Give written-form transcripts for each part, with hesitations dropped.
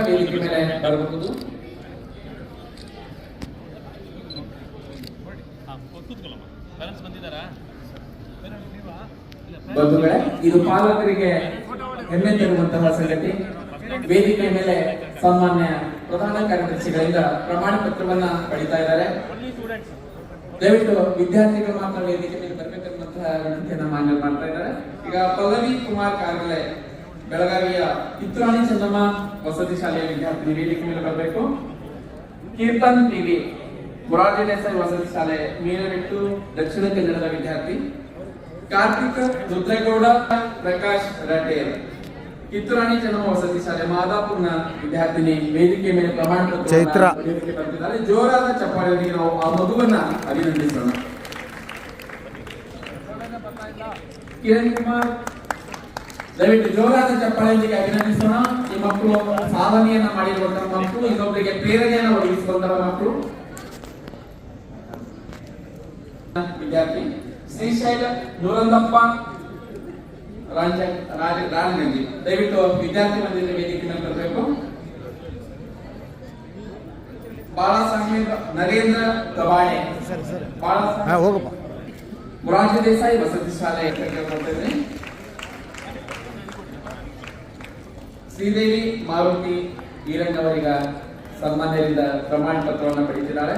ವೇದಿಕೆ ಮೇಲೆ ಬರಬಹುದು. ಬಂಧುಗಳೇ, ಇದು ಪಾಲಕರಿಗೆ ಹೆಮ್ಮೆ ತರುವಂತಹ ಸಂಗತಿ. ವೇದಿಕೆ ಮೇಲೆ ಸಾಮಾನ್ಯ ಪ್ರಧಾನ ಕಾರ್ಯದರ್ಶಿಗಳಿಂದ ಪ್ರಮಾಣ ಪತ್ರವನ್ನ ಪಡಿತಾ ಇದ್ದಾರೆ. ದಯವಿಟ್ಟು ವಿದ್ಯಾರ್ಥಿಗಳು ಮಾತ್ರ ವೇದಿಕೆ ಮೇಲೆ ಬರಬೇಕನ್ನುವಂತಹ ವಿನಂತಿಯನ್ನ ಮಾನ್ಯ ಮಾಡ್ತಾ ಇದ್ದಾರೆ. ಈಗ ಪಲ್ಲವಿ ಕುಮಾರ್ ಕಾರ್ಗಲೆ ಬೆಳಗಾವಿಯ ಕಿತ್ತೂರಾಣಿ ಚೆನ್ನಮ್ಮ ವಸತಿ ಶಾಲೆಯ ವಿದ್ಯಾರ್ಥಿನಿ ವೇದಿಕೆ ಮೇಲೆ ಬರಬೇಕು. ಕೀರ್ತನ್ ಟಿವಿ ಮೊರಾರ್ಜಿ ದೇಸಾಯಿ ವಸತಿ ಶಾಲೆ ಮೀನಮೆಟ್ಟು ದಕ್ಷಿಣ ಕನ್ನಡದ ವಿದ್ಯಾರ್ಥಿ. ಕಾರ್ತಿಕ್ ರುದ್ರೇಗೌಡ ಪ್ರಕಾಶ್ ರಟೇಲ್ ಕಿತ್ತೂರಾಣಿ ಚೆನ್ನಮ್ಮ ವಸತಿ ಶಾಲೆ ಮಾದಾಪುರ್ನ ವಿದ್ಯಾರ್ಥಿನಿ ವೇದಿಕೆ ಮೇಲೆ ಪ್ರಮಾಣ ಪತ್ರ ಬರ್ತಿದ್ದಾರೆ. ಜೋರಾದ ಚಪ್ಪಾಳೆಯೊಂದಿಗೆ ನಾವು ಆ ಮಗುವನ್ನ ಅಭಿನಂದಿಸೋಣ. ಕಿರಣ್ ಕುಮಾರ್ ದಯವಿಟ್ಟು ಜೋರಾದ ಚಪ್ಪಾಳೆಯೊಂದಿಗೆ ಅಭಿನಂದಿಸೋಣ. ಈ ಮಕ್ಕಳು ಸಾಧನೆಯನ್ನ ಮಾಡಿರುವಂತಹ ಮಕ್ಕಳು, ಇನ್ನೊಬ್ಬರಿಗೆ ಪ್ರೇರಣೆಯನ್ನು ಒದಗಿಸುವಂತಹ ಮಕ್ಕಳು. ವಿದ್ಯಾರ್ಥಿ ಶ್ರೀಶೈಲ ನೂರಂದಪ್ಪ ರಾಜಗಂಜಿ ದಯವಿಟ್ಟು ವಿದ್ಯಾರ್ಥಿ ಮಂದಿರ ವೇದಿಕೆ ಮೇಲೆ ಬರಬೇಕು. ಬಾಳಾಸಾಹೇಬ್ ನರೇಂದ್ರ ಕವಾಡೆ ಮೊರಾರ್ಜಿ ದೇಸಾಯಿ ವಸತಿ ಶಾಲೆ ಶ್ರೀದೇವಿ ಮಾರುತಿ ಈರಂಗವರಿಗ ಸನ್ಮಾನ್ಯರಿಂದ ಪ್ರಮಾಣ ಪತ್ರವನ್ನು ಪಡೆದಿದ್ದಾರೆ.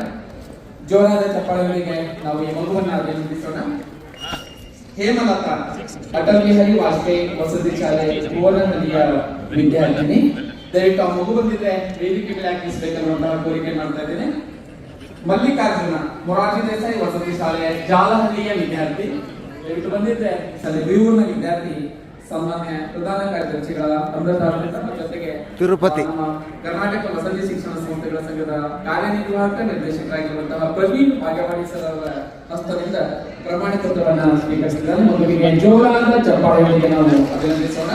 ಜೋರಾದ ಚಪ್ಪಾಳೆಯೊಂದಿಗೆ ನಾವು ಈ ಮಗುವನ್ನು ಅಭಿನಂದಿಸೋಣ. ಹೇಮಲತಾ ಅಟಲ್ ಬಿಹಾರಿ ವಾಜಪೇಯಿ ವಸತಿ ಶಾಲೆ ಭುವನಹಳ್ಳಿಯ ವಿದ್ಯಾರ್ಥಿನಿ. ದಯವಿಟ್ಟು ಆ ಮಗು ಬಂದಿದ್ರೆ ವೇದಿಕೆ ಮೇಲೆ ಹಾಕಿಸಬೇಕನ್ನುವಂತಹ ಕೋರಿಕೆ ಮಾಡ್ತಾ ಇದ್ದೇನೆ. ಮಲ್ಲಿಕಾರ್ಜುನ ಮೊರಾರ್ಜಿ ದೇಸಾಯಿ ವಸತಿ ಶಾಲೆಯ ಜಾಲಹಳ್ಳಿಯ ವಿದ್ಯಾರ್ಥಿ. ದಯವಿಟ್ಟು ಬಂದಿದ್ರೆ ಶಾಲೆ ಬೀರೂರಿನ ವಿದ್ಯಾರ್ಥಿ. ಸಾಮಾನ್ಯ ಪ್ರಧಾನ ಕಾರ್ಯದರ್ಶಿಗಳ ಅಮೃತ ಜೊತೆಗೆ ತಿರುಪತಿ ಕರ್ನಾಟಕ ವಸತಿ ಶಿಕ್ಷಣ ಸಂಸ್ಥೆಗಳ ಸಂಘದ ಕಾರ್ಯನಿರ್ವಾಹಕ ನಿರ್ದೇಶಕರಾಗಿರುವಂತಹ ಪ್ರವೀಣ್ ಭಾಗ್ಯವಾಡಿ ಸರ್ ಅವರ ಹಸ್ತದಿಂದ ಪ್ರಮಾಣ ಪತ್ರವನ್ನು ಸ್ವೀಕರಿಸಿದ್ದಾರೆ. ಮಗುವಿಗೆ ಜೋರಾದ ಚಪ್ಪಾಳೆಯೊಂದಿಗೆ ನಾವು ಅಭಿನಂದಿಸೋಣ.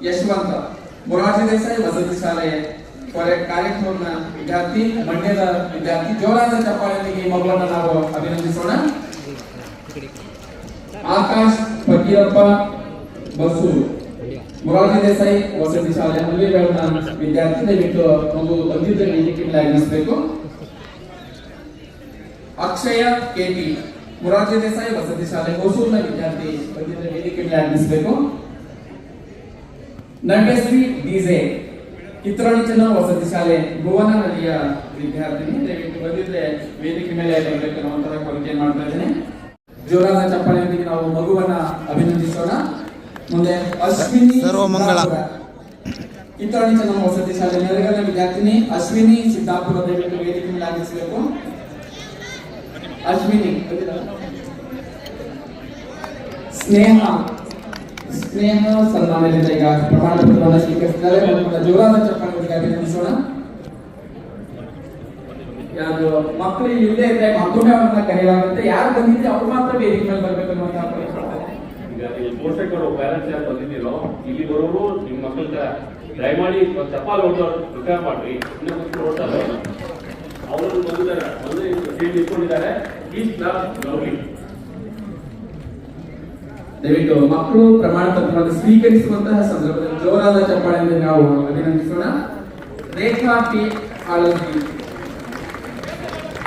ಯಶವಂತ ಮೊರಾರ್ಜಿ ದೇಸಾಯಿ ವಸತಿ ಶಾಲೆ ಕಾರ್ಯಕ್ರಮದ ವಿದ್ಯಾರ್ಥಿ, ಮಂಡ್ಯದ ವಿದ್ಯಾರ್ಥಿ. ಜೋರಾದ ಚಪ್ಪಾಳೆಯೊಂದಿಗೆ ಈ ಮಗುವನ್ನು ನಾವು ಅಭಿನಂದಿಸೋಣ. ಆಕಾಶ್ ಫಕೀರಪ್ಪ ಬಸೂರು ಮೊರಾರ್ಜಿ ದೇಸಾಯಿ ವಸತಿ ಶಾಲೆ ಮುಲ್ಲಿಬೇಳನ ವಿದ್ಯಾರ್ಥಿ. ದಯವಿಟ್ಟು ಮಗು ಬಂದಿದ್ದ ವೇದಿಕೆ ಮೇಲೆ ಆಗಮಿಸಬೇಕು. ಅಕ್ಷಯ ಕೆಟಿ ಮೊರಾರ್ಜಿ ದೇಸಾಯಿ ವಸತಿ ಶಾಲೆ ಹೊಸೂರಿನ ವಿದ್ಯಾರ್ಥಿ. ಬಂದಿದ್ದ ವೇದಿಕೆ ಮೇಲೆ ಆಗಮಿಸಬೇಕು. ನಂಡಶ್ರೀ ಡಿಜೆ ಕಿತ್ತೂರಾಣಿ ಚೆನ್ನಮ್ಮ ವಸತಿ ಶಾಲೆ ಭುವನಹಳ್ಳಿಯ ವಿದ್ಯಾರ್ಥಿನಿ. ದಯವಿಟ್ಟು ಬಂದಿದ್ರೆ ವೇದಿಕೆ ಮೇಲೆ ಬರಬೇಕು ಅನ್ನುವಂತಹ ಕೋರಿಕೆ ಮಾಡ್ತಾ ಇದ್ದೇನೆ. ಜೋರಾದ ಚಪ್ಪಾಳೆಯೊಂದಿಗೆ ನಾವು ಮಗುವನ್ನ ಅಭಿನಂದಿಸೋಣ. ಮುಂದೆ ಅಶ್ವಿನಿ ಸರ್ವಮಂಗಳ ಕಿತ್ತೂರಾಣಿ ಚೆನ್ನಮ್ಮ ವಸತಿ ಶಾಲೆ ನೆರಗನ ವಿದ್ಯಾರ್ಥಿನಿ ಅಶ್ವಿನಿ ಸಿದ್ದಾಪುರ. ದಯವಿಟ್ಟು ವೇದಿಕೆ ಮೇಲೆ ಆಗಿಸಬೇಕು. ಅಶ್ವಿನಿ ಸ್ನೇಹ ಸನ್ಮಾನದಿಂದ ಈಗ ಪ್ರಮಾಣ ಪತ್ರವನ್ನು ಸ್ವೀಕರಿಸಿದ್ದಾರೆ. ಜೋರಾದ ಚಪ್ಪಾಳೆಯೊಂದಿಗೆ ಅಭಿನಂದಿಸೋಣ. ಯಾರು ಮಕ್ಕಳು ಇಲ್ಲದೆ ಇದ್ರೆ ಮತ್ತೊಮ್ಮೆ ಅವ್ರನ್ನ ಕರೆಯಲಾಗುತ್ತೆ. ಯಾರು ಬಂದಿದ್ರೆ ಅವ್ರು ಮಾತ್ರ ವೇದಿಕೆ ಮೇಲೆ ಬರ್ಬೇಕು ಅನ್ನುವಂತಹ ಪೋಷಕರು ಪ್ಯಾರೆಂಟ್ಸ್ ಯಾರು ಬಂದಿದ್ದೀರೋ ಇಲ್ಲಿ ಬರೋರು ನಿಮ್ಮ ಮಕ್ಕಳ ದಯಮಾಡಿ ಚಪ್ಪಾಲ್ ಹೊಡೆದವ್ರು ಪ್ರಿಪೇರ್ ಮಾಡ್ರಿ. ಇನ್ನು ಮಕ್ಕಳು ಹೊಡ್ತಾರೆ, ಅವರು ಬಂದಿದ್ದಾರೆ, ಸೀಟ್ ಇಟ್ಕೊಂಡಿದ್ದಾರೆ. ದಯವಿಟ್ಟು ಮಕ್ಕಳು ಪ್ರಮಾಣ ಪತ್ರವನ್ನು ಸ್ವೀಕರಿಸುವಂತಹ ಸಂದರ್ಭದಲ್ಲಿ ಜೋರಾದ ಚಪ್ಪಾಳೆಯಿಂದ ನಾವು ಅಭಿನಂದಿಸೋಣ. ರೇಖಾ ಪಿ ಆಲೋಚಿ,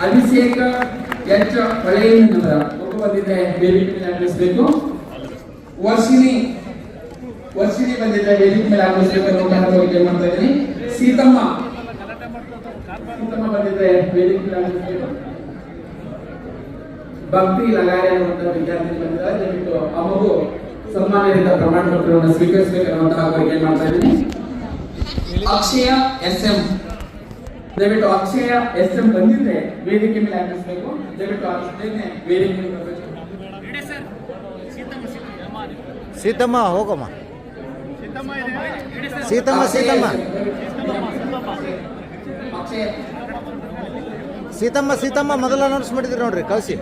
ಅಭಿಷೇಕ ಎಚ್ ಹೊಳೆಯನವರ ಮಗು ಬಂದಿದ್ರೆ ವೇದಿಕೆ ಮೇಲೆ ಆಗಮಿಸಬೇಕು. ವರ್ಷಿಣಿ ಬಂದಿದ್ರೆ ವೇದಿಕೆ ಮೇಲೆ ಆಗಮಿಸಬೇಕು ಅನ್ನುವಂತಹ ಕೋರಿಕೆ ಮಾಡ್ತಾ ಇದ್ದೀನಿ. ಸೀತಮ್ಮ ಬಂದಿದ್ರೆ ವೇದಿಕೆ ಮೇಲೆ ಆಗಮಿಸಬೇಕು. ಭಕ್ತಿ ಲಗಾರೆ ಅನ್ನುವಂತಹ ವಿದ್ಯಾರ್ಥಿ ಬಂದಿದ್ದಾರೆ. ದಯವಿಟ್ಟು ಆ ಮಗು ಸನ್ಮಾನದಿಂದ ಪ್ರಮಾಣ ಪತ್ರವನ್ನು ಸ್ವೀಕರಿಸಬೇಕು ಅನ್ನುವಂತಹ ಕೋರಿಕೆ ಮಾಡ್ತಾ ಇದ್ದೀನಿ. ಅಕ್ಷಯ ಎಸ್ ಎಂ ದಯವಿಟ್ಟು ಅಕ್ಷಯ ಎಸ್ ಎಂ ಬಂದಿದ್ರೆ ವೇದಿಕೆ ಮೇಲೆ ಆಗಮಿಸಬೇಕು. ದಯವಿಟ್ಟು ವೇದಿಕೆ ಮೇಲೆ ಬರಬೇಕು. ಸೀತಮ್ಮ ಹೋಗಮ್ಮ. ಸೀತಮ್ಮ ಮೊದಲು ಅನೌನ್ಸ್ ಮಾಡಿದ್ರಿ ನೋಡ್ರಿ, ಕಳಿಸಿ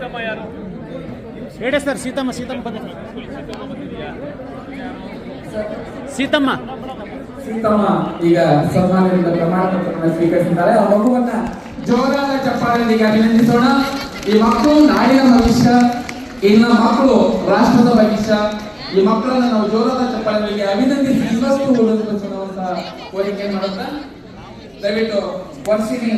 ಹೇಳಿ ಸರ್. ಸೀತಮ್ಮ ಈಗ ಸನ್ಮಾನದಿಂದ ಪ್ರಮಾಣ ಪತ್ರವನ್ನು ಸ್ವೀಕರಿಸಿದ್ದಾರೆ. ಆ ಮಗುವನ್ನ ಜೋರಾದ ಚಪ್ಪಾಳೆಯೊಂದಿಗೆ ಅಭಿನಂದಿಸೋಣ. ಈ ಮಕ್ಕಳು ನಾಡಿನ ಭವಿಷ್ಯ, ಇನ್ನು ಮಕ್ಕಳು ರಾಷ್ಟ್ರದ ಭವಿಷ್ಯ. ಈ ಮಕ್ಕಳನ್ನ ನಾವು ಜೋರಾದ ಚಪ್ಪಾಳೆಗಳಿಗೆ ಅಭಿನಂದಿಸಿ ಇನ್ನಷ್ಟು ಉಳಿಸುವಂತಹ ಕೋರಿಕೆ ಮಾಡುತ್ತಾ ದಯವಿಟ್ಟು ವರ್ಷಿನಿ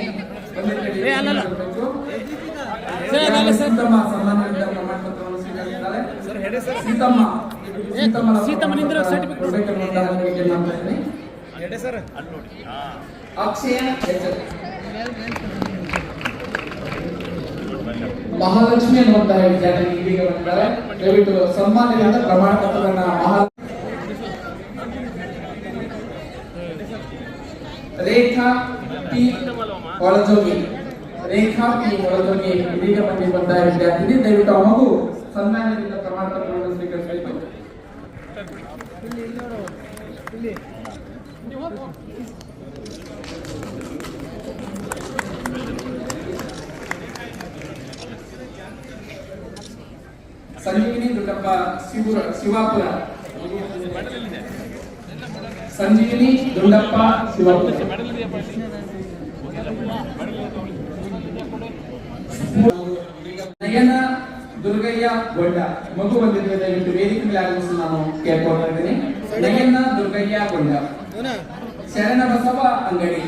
ಸೀತಮ್ಮ ಸನ್ಮಾನದಿಂದ ಪ್ರಮಾಣ ಪತ್ರವನ್ನು ಸ್ವೀಕರಿಸಿದ್ದಾರೆ. ಸೀತಮ್ಮನಿಂದ ಅಕ್ಷಯ ಮಹಾಲಕ್ಷ್ಮಿ ಅನ್ನುವಂತಹ ವಿದ್ಯಾರ್ಥಿ ಇದೀಗ ಬಂದಿದ್ದಾರೆ. ದಯವಿಟ್ಟು ಸನ್ಮಾನದಿಂದ ಪ್ರಮಾಣ ಪತ್ರವನ್ನ ರೇಖಾ ಪಿ ಒಳಜೋಗಿ ಇದೀಗ ಬಂದಿರುವಂತಹ ವಿದ್ಯಾರ್ಥಿನಿ. ದಯವಿಟ್ಟು ಆ ಮಗು ಸನ್ಮಾನದಿಂದ ಪ್ರಮಾಣ ಪತ್ರವನ್ನು ಸ್ವೀಕರಿಸಬೇಕು. ಸಂಜೀವಿನಿ ದುಡ್ಡಪ್ಪ ಶಿವಾಪುರ. ಸಂಜೀವಿನಿ ದುಂಡಪ್ಪ ಶಿವಾಪುರ. ನಯನ ದುರ್ಗಯ್ಯ ಗೊಂಡ ಮಗು ಬಂದಿದೆ. ದಯವಿಟ್ಟು ವೇದಿಕೆ ಮೇಲೆ ಆಗಮಿಸಿ ನಾನು ಕೇಳ್ಕೊಳ್ತಾ ಇದ್ದೀನಿ. ನಯನ ದುರ್ಗಯ್ಯ ಗೊಂಡ, ಶರಣ ಬಸವ ಅಂಗಡಿ.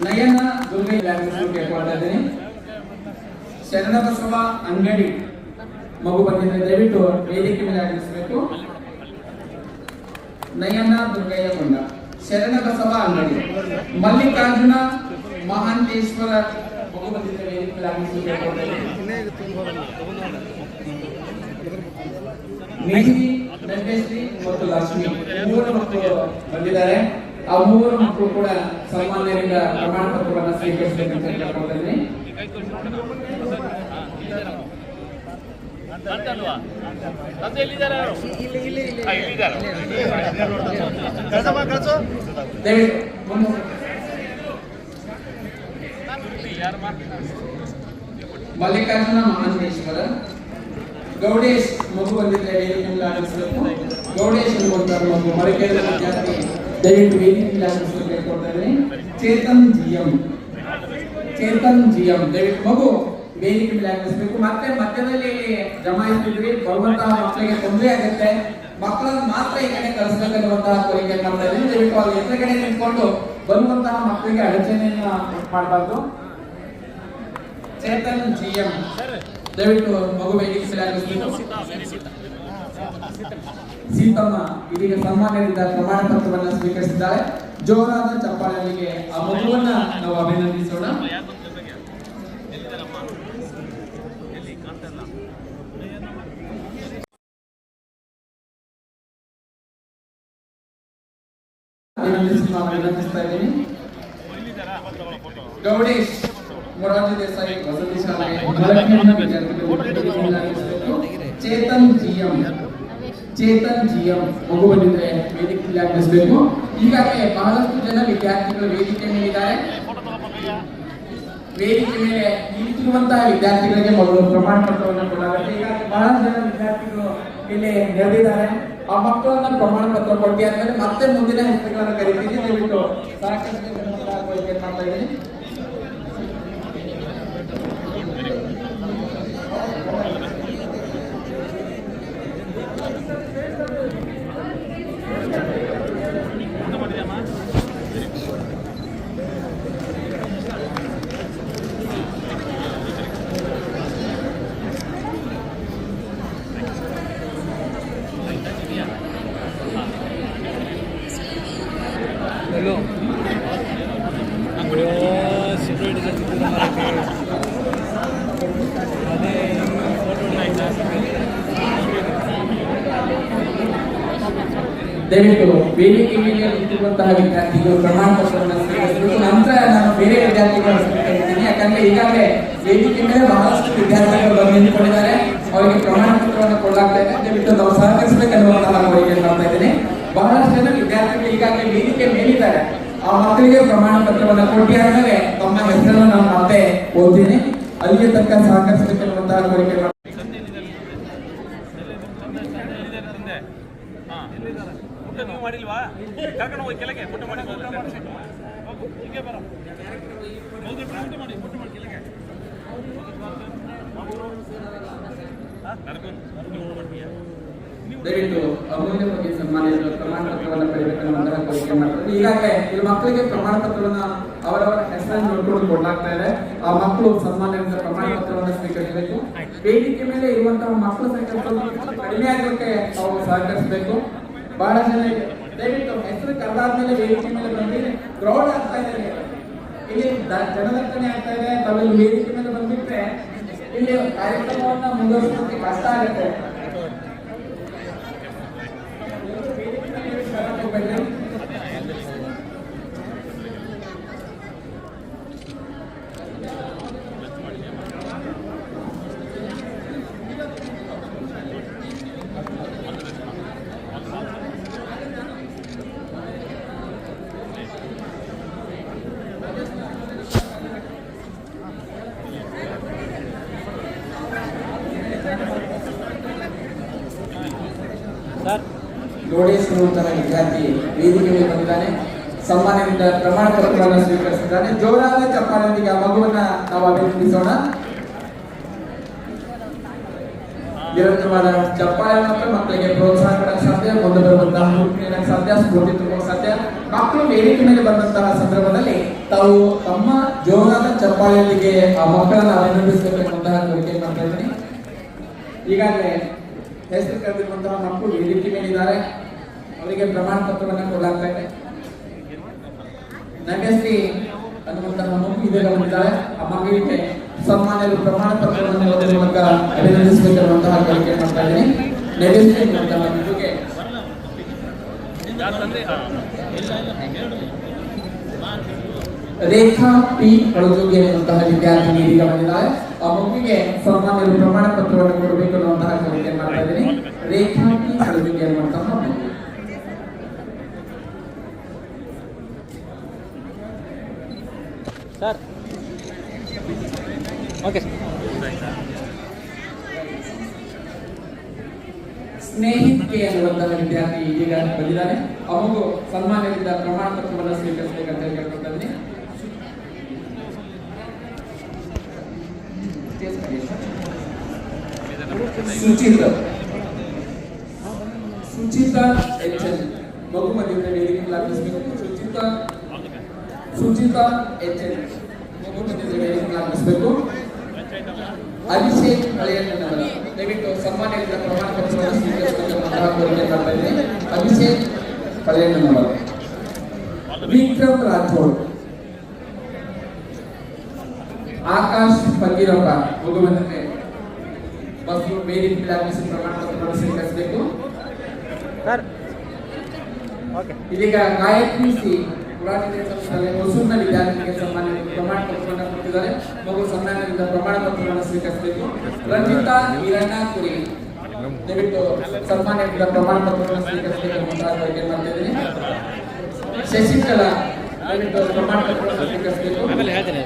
ನಯನ ದುರ್ಗಯ್ಯ ಕೇಳ್ಕೊಳ್ತಾ ಇದ್ದೀನಿ. ಶರಣ ಬಸವ ಅಂಗಡಿ ಮಗು ಬಂದಿದೆ. ದಯವಿಟ್ಟು ವೇದಿಕೆ ಮೇಲೆ ಆಗಮಿಸಬೇಕು. ನಯನ ದುರ್ಗಯ್ಯ ಗೊಂಡ, ಶರಣ ಬಸವ ಅಂಗಡಿ. ಮಲ್ಲಿಕಾರ್ಜುನ ಮಹಾಂತೇಶ್ವರ ಮಗು ಬಂದಿದೆ. ವೇದಿಕೆ ಮೇಲೆ ಆಗಮಿಸಬೇಕು. ನಿಧಿ ದಂಡೇಶ್ರೀ ಮತ್ತು ಲಕ್ಷ್ಮಿ ಮೂವರು ಮಕ್ಕಳು ಬಂದಿದ್ದಾರೆ. ಆ ಮೂವರು ಮಕ್ಕಳು ಕೂಡ ಸನ್ಮಾನ್ಯರಿಂದ ಪ್ರಮಾಣ ಪತ್ರವನ್ನು ಸ್ವೀಕರಿಸಬೇಕಂತ ಕೇಳ್ಕೊಳ್ತೀನಿ. ಮಲ್ಲಿಕಾರ್ಜುನ ಮಹಾಂತೇಶ್ವರ ಗೌಡೇಶ್ ಮಗು ಬಂದಿದ್ರೆ ವೇದಿಕೆಯಲ್ಲಿ ಆಗಮಿಸಬೇಕು. ಗೌಡೇಶ್ ಅನ್ನುವಂತ ಮಗು ಮಡಿಕೇರಿ ವಿದ್ಯಾರ್ಥಿ. ದಯವಿಟ್ಟು ವೇದಿಕೆಯಲ್ಲಿ ಆಗಮಿಸಬೇಕು ಕೇಳ್ಕೊಳ್ತಾ ಇದ್ದೀನಿ. ಚೇತನ್ ಜಿಎಂ ದಯವಿಟ್ಟು ಮಗು ವೇದಿಕೆ ಮೇಲೆ ಆಗಮಿಸಬೇಕು. ಮತ್ತೆ ಮಧ್ಯದಲ್ಲಿ ಜಮಾಯಿಸ್ತಿದ್ರಿ, ಬರುವಂತಹ ಮಕ್ಕಳಿಗೆ ತೊಂದರೆ ಆಗುತ್ತೆ. ಮಕ್ಕಳನ್ನು ಮಾತ್ರ ಈ ಕಡೆ ಕಳಿಸ್ಬೇಕನ್ನುವಂತಹ ಕೋರಿಕೆ ಮಾಡ್ತಾ ಇದ್ದೀನಿ. ದಯವಿಟ್ಟು ಅವ್ರ ಎದುರುಗಡೆ ನಿಂತ್ಕೊಂಡು ಬರುವಂತಹ ಮಕ್ಕಳಿಗೆ ಅಡಚಣೆಯನ್ನ ಮಾಡಬಾರ್ದು. ಚೇತನ್ ಜಿಎಂ ದಯವಿಟ್ಟು ಮಗು ವೇದಿಕೆ ಮೇಲೆ ಆಗಮಿಸಬೇಕು. ಸೀತಮ್ಮ ಇದೀಗ ಸನ್ಮಾನದಿಂದ ಪ್ರಮಾಣ ಪತ್ರವನ್ನು ಸ್ವೀಕರಿಸಿದ್ದಾರೆ. ಜೋರಾದ ಚಪ್ಪಾಳೆಗಳಿಗೆ ಆ ಮಗುವನ್ನ ನಾವು ಅಭಿನಂದಿಸೋಣ. ಅಭಿನಂದಿಸ್ತಾ ಇದ್ದೀನಿ. ಗೌಡೇಶ್ ಮೊರಾರ್ಜಿ ದೇಸಾಯಿ ವಸತಿ ಶಾಲೆ ಚೇತನ್ ಜಿಎಂ ಮಗು ಬಂದಿದ್ರೆ ವೇದಿಕೆಯಲ್ಲಿ ಆಗಮಿಸಬೇಕು. ಈಗಾಗಲೇ ಬಹಳಷ್ಟು ಜನ ವಿದ್ಯಾರ್ಥಿಗಳು ವೇದಿಕೆ ಮೇಲಿದ್ದಾರೆ. ವೇದಿಕೆ ಮೇಲೆ ನಿಂತಿರುವಂತಹ ವಿದ್ಯಾರ್ಥಿಗಳಿಗೆ ಮೊದಲು ಪ್ರಮಾಣ ಪತ್ರವನ್ನು ಕೊಡಲಾಗುತ್ತೆ. ಈಗಾಗಲೇ ಬಹಳಷ್ಟು ಜನ ವಿದ್ಯಾರ್ಥಿಗಳು ಇಲ್ಲಿ ನೆರೆದಿದ್ದಾರೆ. ಆ ಮಕ್ಕಳನ್ನ ಪ್ರಮಾಣ ಪತ್ರ ಕೊಟ್ಟಿ ಆದ್ಮೇಲೆ ಮತ್ತೆ ಮುಂದಿನ ಹೆಸರುಗಳನ್ನು ಕರೀತೀನಿ. ದಯವಿಟ್ಟು ಸಾಕಷ್ಟು ಮಾಡ್ತಾ ಇದ್ದೀನಿ. ದಯವಿಟ್ಟು ವೇದಿಕೆ ಮೇಲೆ ನಿಂತಿರುವಂತಹ ವಿದ್ಯಾರ್ಥಿಗಳು ಪ್ರಮಾಣ ಪತ್ರವನ್ನು ಸ್ವೀಕರಿಸಬೇಕು. ನಂತರ ನಾನು ಬೇರೆ ವಿದ್ಯಾರ್ಥಿಗಳನ್ನು ಸ್ವೀಕರಿಸ್ತೀನಿ. ಯಾಕಂದ್ರೆ ಈಗಾಗಲೇ ವೇದಿಕೆ ಮೇಲೆ ಬಹಳಷ್ಟು ವಿದ್ಯಾರ್ಥಿಗಳು ಬಂದು ನಿಂತುಕೊಂಡಿದ್ದಾರೆ. ಅವರಿಗೆ ಪ್ರಮಾಣ ಪತ್ರವನ್ನು ಕೊಡಲಾಗ್ತಾ ಇದೆ. ದಯವಿಟ್ಟು ನಾವು ಸಹಕರಿಸಬೇಕನ್ನುವಂತಹ ಕೋರಿಕೆ ಮಾಡ್ತಾ ಇದ್ದೀನಿ. ಬಹಳಷ್ಟು ಜನ ವಿದ್ಯಾರ್ಥಿಗಳು ಈಗಾಗಲೇ ವೇದಿಕೆ ಮೇಲಿದ್ದಾರೆ. ಆ ಮಕ್ಕಳಿಗೆ ಪ್ರಮಾಣ ಪತ್ರವನ್ನು ಕೊಟ್ಟಿ ಆದ್ಮೇಲೆ ತಮ್ಮ ಹೆಸರನ್ನು ನಾನು ಮತ್ತೆ ಓದ್ತೀನಿ. ಅಲ್ಲಿಗೆ ತಕ್ಕ ಸಹಕರಿಸಬೇಕನ್ನುವಂತಹ ಕೋರಿಕೆ ಮಾಡ್ತೀನಿ. ನೀವು ಮಾಡಿಲ್ವಾ ಕರ್ಕೊಂಡು ಹೋಗಿ ಕೆಳಗೆ ಫೋಟೋ ಮಾಡಿ ಹೀಗೆ ಬರೋ ಮಾಡಿ ಕೆಳಗೆ ದಯವಿಟ್ಟು ಅಮೂಲ್ಯವಾಗಿ ಸನ್ಮಾನಿಸಿದ ಪ್ರಮಾಣ ಪತ್ರವನ್ನು ಪಡೆಯಬೇಕೆನ್ನುವಂತಹ ಕೋರಿಕೆ ಮಾಡ್ತಾರೆ. ಈಗಾಗಲೇ ಈ ಮಕ್ಕಳಿಗೆ ಪ್ರಮಾಣ ಪತ್ರವನ್ನು ಅವರವರ ಹೆಸರನ್ನು ನೋಡಿಕೊಂಡು ಕೊಡಲಾಗ್ತಾ ಇದೆ. ಆ ಮಕ್ಕಳು ಸನ್ಮಾನದಿಂದ ಪ್ರಮಾಣ ಪತ್ರವನ್ನು ಸ್ವೀಕರಿಸಬೇಕು. ವೇದಿಕೆ ಮೇಲೆ ಇರುವಂತಹ ಮಕ್ಕಳ ಸಂಖ್ಯೆ ಕಡಿಮೆ ಆಗಲಿಕ್ಕೆ ತಾವು ಸಹಕರಿಸಬೇಕು. ಬಹಳ ಜನ ದಯವಿಟ್ಟು ಹೆಸರು ಕರೆದಾದ್ಮೇಲೆ ವೇದಿಕೆ ಮೇಲೆ ಬಂದು ಕ್ರೌಡ್ ಆಗ್ತಾ ಇದೆ, ಇಲ್ಲಿ ಜನದಟ್ಟಣೆ ಆಗ್ತಾ ಇದೆ. ತಾವು ಇಲ್ಲಿ ವೇದಿಕೆ ಮೇಲೆ ಬಂದ್ಬಿಟ್ರೆ ಇಲ್ಲಿ ಕಾರ್ಯಕ್ರಮವನ್ನ ಮುಂದುವರಿಸಲಿಕ್ಕೆ ಕಷ್ಟ ಆಗುತ್ತೆ. ಲೋಡೇಶ್ ಅನ್ನುವಂತಹ ವಿದ್ಯಾರ್ಥಿ ವೇದಿಕೆ ಮೇಲೆ ಬಂದಿದ್ದಾನೆ. ಸನ್ಮಾನದಿಂದ ಪ್ರಮಾಣ ಪತ್ರವನ್ನು ಸ್ವೀಕರಿಸಿದ್ದಾನೆ. ಜೋರಾದ ಚಪ್ಪಾಳೆಯೊಂದಿಗೆ ಆ ಮಗುವನ್ನ ನಾವು ಅಭಿನಂದಿಸೋಣ. ನಿರಂತರವಾದ ಚಪ್ಪಾಳೆ ಮಾತ್ರ ಮಕ್ಕಳಿಗೆ ಪ್ರೋತ್ಸಾಹ ಕೊಡಕ್ಕೆ ಸಾಧ್ಯ, ಮುಂದೆ ಬರುವಂತಹ ಹುರುಪಿನ ಸಾಧ್ಯ, ಸ್ಫೂರ್ತಿ ತುಂಬಕ್ಕೆ ಸಾಧ್ಯ. ಮಕ್ಕಳು ವೇದಿಕೆ ಮೇಲೆ ಬಂದಂತಹ ಸಂದರ್ಭದಲ್ಲಿ ತಾವು ತಮ್ಮ ಜೋರಾದ ಚಪ್ಪಾಳೆಯೊಂದಿಗೆ ಆ ಮಕ್ಕಳನ್ನು ಅಭಿನಂದಿಸಬೇಕೆಂಬಂತಹ ಕೋರಿಕೆ ಮಾಡ್ತಾ ಇದ್ದೀನಿ. ಈಗಾಗಲೇ ಹೆಸರು ಕರೆದಿರುವಂತಹ ಮಕ್ಕಳು ವೇದಿಕೆ ಮೇಲಿದ್ದಾರೆ. ಅವರಿಗೆ ಪ್ರಮಾಣ ಪತ್ರವನ್ನು ಕೊಡಲಾಗ್ತಾ ಇದೆ. ನಗಶ್ರೀ ಅನ್ನುವಂತಹ ಮಗು ಇದೀಗ ಬಂದಿದ್ದಾರೆ. ಆ ಮಗುವಿಗೆ ಸನ್ಮಾನ್ಯರು ಪ್ರಮಾಣ ಪತ್ರವನ್ನು ಓದುವ ಮೂಲಕ ಅಭಿನಂದಿಸಬೇಕೆನ್ನುವಂತಹ ಕೋರಿಕೆ ಮಾಡ್ತಾ ಇದ್ದೀನಿ. ನಗಶ್ರೀ ಅನ್ನುವಂತಹ ಮಗುವಿಗೆ ರೇಖಾ ಪಿ ಕಳಜೋಗಿ ಎನ್ನುವಂತಹ ವಿದ್ಯಾರ್ಥಿನಿ ಇದೀಗ ಬಂದಿದ್ದಾರೆ. ಆ ಮಗುವಿಗೆ ಸನ್ಮಾನ್ಯರು ಪ್ರಮಾಣ ಪತ್ರವನ್ನು ಕೊಡಬೇಕು ಅನ್ನುವಂತಹ ಕೋರಿಕೆ ಮಾಡ್ತಾ ಇದ್ದೀನಿ. ರೇಖಾ ಪಿ ಕಳಜೋಗಿ ಎನ್ನುವಂತಹ ಮಗು. ಸರ್ ಓಕೆ ಸ್ನೇಹಿತ್ ಕೆ ಅನ್ನುವಂತಹ ವಿದ್ಯಾರ್ಥಿ ಇದೀಗ ಬಂದಿದ್ದಾನೆ. ಆ ಮಗು ಸನ್ಮಾನ್ಯದಿಂದ ಪ್ರಮಾಣ ಪತ್ರವನ್ನು ಸ್ವೀಕರಿಸಬೇಕಂತ ಕೇಳ್ಕೊಳ್ತಾ ಇದ್ದೀನಿ. ಸುಚಿತಾ ಎಚ್ ಎಲ್ ಮಗು ಬಂದಿದ್ದರೆ ವೇದಿಕೆ ಲಾಭಿಸಬೇಕು. ಸುಚಿತಾ ಎಚ್ ಎಲ್ ಮಗು ಬಂದಿದ್ದರೆ ವೇದಿಕೆ ಲಾಭಿಸಬೇಕು. ಅಭಿಷೇಕ್ ಹಳೆಯಣ್ಣನವರ ದಯವಿಟ್ಟು ಸನ್ಮಾನ್ಯದಿಂದ ಪ್ರಮಾಣ ಪತ್ರವನ್ನು ಸ್ವೀಕರಿಸಬೇಕೆಂಬಂತಹ ಕೋರಿಕೆ ಮಾಡ್ತಾ ಇದ್ದೀನಿ. ಅಭಿಷೇಕ್ ಹಳೆಯಣ್ಣನವರು. ವಿಕ್ರಮ್ ರಾಠೋಡ್, ಆಕಾಶ್ ಫಕೀರಪ್ಪ ಮಗು ಬಂದಿದ್ದರೆ ಬಸ್ ವೇದಿಕೆ ಲಾಭಿಸಿ ಪ್ರಮಾಣ ಪತ್ರವನ್ನು ಸ್ವೀಕರಿಸಬೇಕು. ಸರ್ ಓಕೆ ಇದೀಗ ಗಾಯತ್ರಿ ಸಿ ಹೊಸೂರಿನ ವಿದ್ಯಾರ್ಥಿಗೆ ಸನ್ಮಾನ ಪ್ರಮಾಣ ಪತ್ರವನ್ನು ಕೊಟ್ಟಿದ್ದಾರೆ. ಮಗು ಸನ್ಮಾನದಿಂದ ಪ್ರಮಾಣ ಪತ್ರವನ್ನು ಸ್ವೀಕರಿಸಬೇಕು. ರಂಜಿತಾ ವೀರಣ್ಣ ಕುರಿ ದಯವಿಟ್ಟು ಸನ್ಮಾನದಿಂದ ಪ್ರಮಾಣ ಪತ್ರವನ್ನು ಸ್ವೀಕರಿಸಬೇಕೆಂಬಂತಹ ಕೋರಿಕೆ ಮಾಡ್ತಿದ್ದೀನಿ. ಶಶಿಕಲಾ ದಯವಿಟ್ಟು ಪ್ರಮಾಣ ಪತ್ರವನ್ನು ಸ್ವೀಕರಿಸಬೇಕು. ಆಮೇಲೆ ಹೇಳ್ತೀನಿ.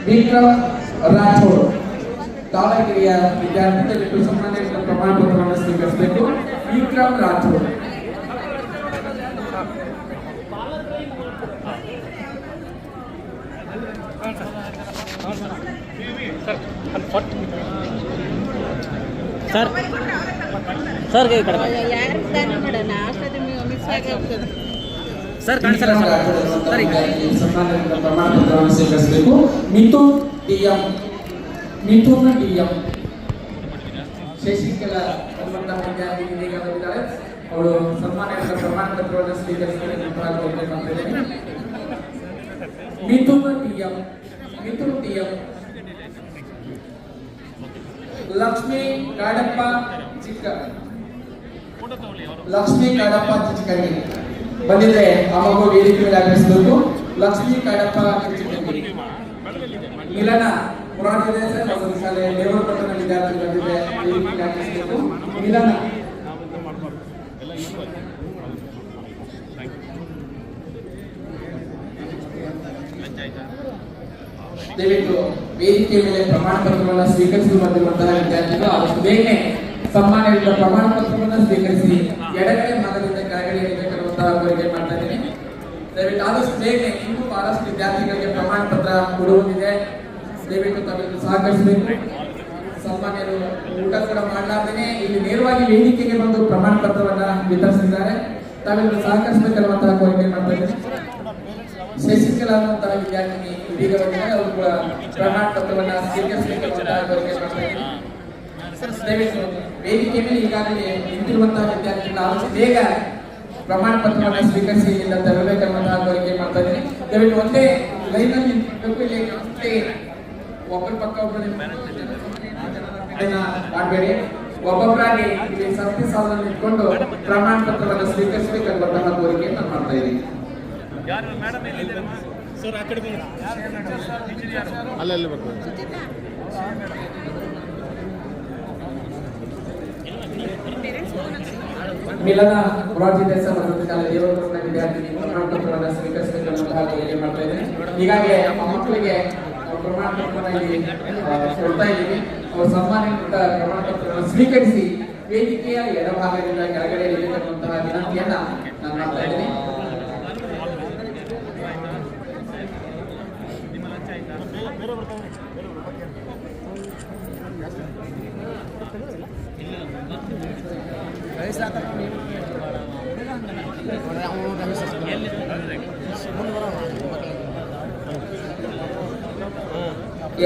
ವಿಕ್ರಮ್ ರಾಠೋಡ್ ದಾವಣಗೆರೆಯ ವಿದ್ಯಾರ್ಥಿ ದಯವಿಟ್ಟು ಸನ್ಮಾನದಿಂದ ಪ್ರಮಾಣ ಪತ್ರವನ್ನು ಸ್ವೀಕರಿಸಬೇಕು. ವಿಕ್ರಮ್ ರಾಠೋಡ್. ಸರ್ ಸರ್ ಕೈ ಕಡೆ ಸರ್ ಕಾಣಿಸಲ್ಲ ಸರ್ ಸನ್ಮಾನದಿಂದ ಪ್ರಮಾಣ ಪತ್ರವನ್ನು ಸ್ವೀಕರಿಸಬೇಕು. ಮಿಥುನ್ ಡಿಎಂ ಶಶಿಕಲಾ ಅನ್ನುವಂತಹ ವಿದ್ಯಾರ್ಥಿ ಇದೀಗ ಬಂದಿದ್ದಾರೆ. ಅವಳು ಸನ್ಮಾನದಿಂದ ಪ್ರಮಾಣ ಪತ್ರವನ್ನು ಸ್ವೀಕರಿಸಬೇಕೆಂಬಂತಹ ಕೋರಿಕೆ ಮಾಡ್ತಾ ಇದ್ದೀನಿ. ಮಿಥುನ್ ಡಿಎಂ ಲಕ್ಷ್ಮೀ ಕಾಡಪ್ಪ ಚಿಕ್ಕಂಡಿ ಬಂದಿದ್ರೆ ಆ ಮಗು ವೇದಿಕೆ ಮೇಲೆ ಆಗಮಿಸಬೇಕು. ಲಕ್ಷ್ಮೀ ಕಾಡಪ್ಪ ಚಿಕ್ಕಂಡಿ. ಮಿಲನ ಪುರಾಣ ವಸತಿ ಶಾಲೆ ದೇವರಪಟ್ಟಣ ವಿದ್ಯಾರ್ಥಿ ಬಂದಿದೆ, ವೇದಿಕೆ ಆಗಮಿಸಬೇಕು. ಮಿಲನ ದಯವಿಟ್ಟು ವೇದಿಕೆ ಮೇಲೆ ಪ್ರಮಾಣ ಪತ್ರವನ್ನು ಸ್ವೀಕರಿಸಿ ಬಂದಿರುವಂತಹ ವಿದ್ಯಾರ್ಥಿಗಳು ಆದಷ್ಟು ಬೇಗನೆ ಸನ್ಮಾನದಿಂದ ಪ್ರಮಾಣ ಪತ್ರವನ್ನು ಸ್ವೀಕರಿಸಿ ಎಡಗಡೆ ಮಗದಿಂದ ಕೆಳಗಡೆ ಇರಬೇಕೆನ್ನುವಂತಹ ಕೋರಿಕೆ ಮಾಡ್ತಾ ಇದ್ದೀನಿ. ದಯವಿಟ್ಟು ಆದಷ್ಟು ಬೇಗನೆ ಇನ್ನೂ ಬಹಳಷ್ಟು ವಿದ್ಯಾರ್ಥಿಗಳಿಗೆ ಪ್ರಮಾಣ ಪತ್ರ ಕೊಡುವುದಿದೆ. ದಯವಿಟ್ಟು ತಾವೆಲ್ಲರೂ ಸಹಕರಿಸಬೇಕು. ಸಾಮಾನ್ಯರು ಊಟ ಕೂಡ ಮಾಡಲಾರ್ದೇನೆ ಇಲ್ಲಿ ನೇರವಾಗಿ ವೇದಿಕೆಗೆ ಬಂದು ಪ್ರಮಾಣ ಪತ್ರವನ್ನ ವಿತರಿಸಿದ್ದಾರೆ. ತಾವೆಲ್ಲರೂ ಸಹಕರಿಸಬೇಕನ್ನುವಂತಹ ಕೋರಿಕೆ ಮಾಡ್ತಾ ಇದ್ದೀನಿ. ಶಶಿಕಲಾ ಅನ್ನುವಂತಹ ವಿದ್ಯಾರ್ಥಿನಿ ಇದೀಗ ಬಂದಿದ್ದಾರೆ. ಅವರು ಕೂಡ ಪ್ರಮಾಣ ಪತ್ರವನ್ನ ಸ್ವೀಕರಿಸಬೇಕನ್ನುವಂತಹ ಕೋರಿಕೆ ಮಾಡ್ತಾ ಇದ್ದೀನಿ. ದಯವಿಟ್ಟು ವೇದಿಕೆ ಮೇಲೆ ಈಗಾಗಲೇ ನಿಂತಿರುವಂತಹ ವಿದ್ಯಾರ್ಥಿಗಳು ಆದಷ್ಟು ಬೇಗ ಪ್ರಮಾಣ ಪತ್ರವನ್ನು ಸ್ವೀಕರಿಸಿ ಇಲ್ಲಿಂದ ತರಬೇಕನ್ನುವಂತಹ ಕೋರಿಕೆ ಮಾಡ್ತಾ ಇದ್ದೀನಿ. ದಯವಿಟ್ಟು ಒಂದೇ ಲೈನ್ ಅಲ್ಲಿ ಒಬ್ಬರ ಪಕ್ಕ ಒಬ್ಬರು ಮಾಡಬೇಡಿ. ಒಬ್ಬೊಬ್ಬರಾಗಿ ಇಲ್ಲಿ ಸತ್ಯ ಸಾಲನ್ನು ಇಟ್ಕೊಂಡು ಪ್ರಮಾಣ ಪತ್ರವನ್ನು ಸ್ವೀಕರಿಸಬೇಕನ್ನುವಂತಹ ಕೋರಿಕೆ ನಾನು ಮಾಡ್ತಾ ಇದ್ದೀನಿ. ಯಾರು ಮೇಡಮ್ ಎಲ್ಲಿದ್ದೀರಮ್ಮ? ಸರ್ ಆ ಕಡೆ ಅಲ್ಲಲ್ಲಿ ಬರ್ತದೆ. ಮಿಲನ ರಾಜಿ ದೇಸಾಯಿ ಮತ್ತು ಕಾಲೇಜ್ ದೇವರೂರಿನ ವಿದ್ಯಾರ್ಥಿನಿ ಪ್ರಮಾಣ ಪತ್ರವನ್ನು ಸ್ವೀಕರಿಸಬೇಕನ್ನುವಂತಹ ಕೋರಿಕೆ ಮಾಡ್ತಾ ಇದ್ದೀನಿ. ಹೀಗಾಗಿ ನಮ್ಮ ಮಕ್ಕಳಿಗೆ ಪ್ರಮಾಣ ಪತ್ರವನ್ನು ಇಲ್ಲಿ ಕೊಡ್ತಾ ಇದ್ದೀವಿ. ಅವರು ಸನ್ಮಾನಿತ ಪ್ರಮಾಣ ಪತ್ರವನ್ನು ಸ್ವೀಕರಿಸಿ ವೇದಿಕೆಯ ಎಡಭಾಗದಿಂದ ಕೆಳಗಡೆ ಇರಬೇಕನ್ನುವಂತಹ ವಿನಂತಿಯನ್ನ ನಾನು ಮಾಡ್ತಾ ಇದ್ದೀನಿ.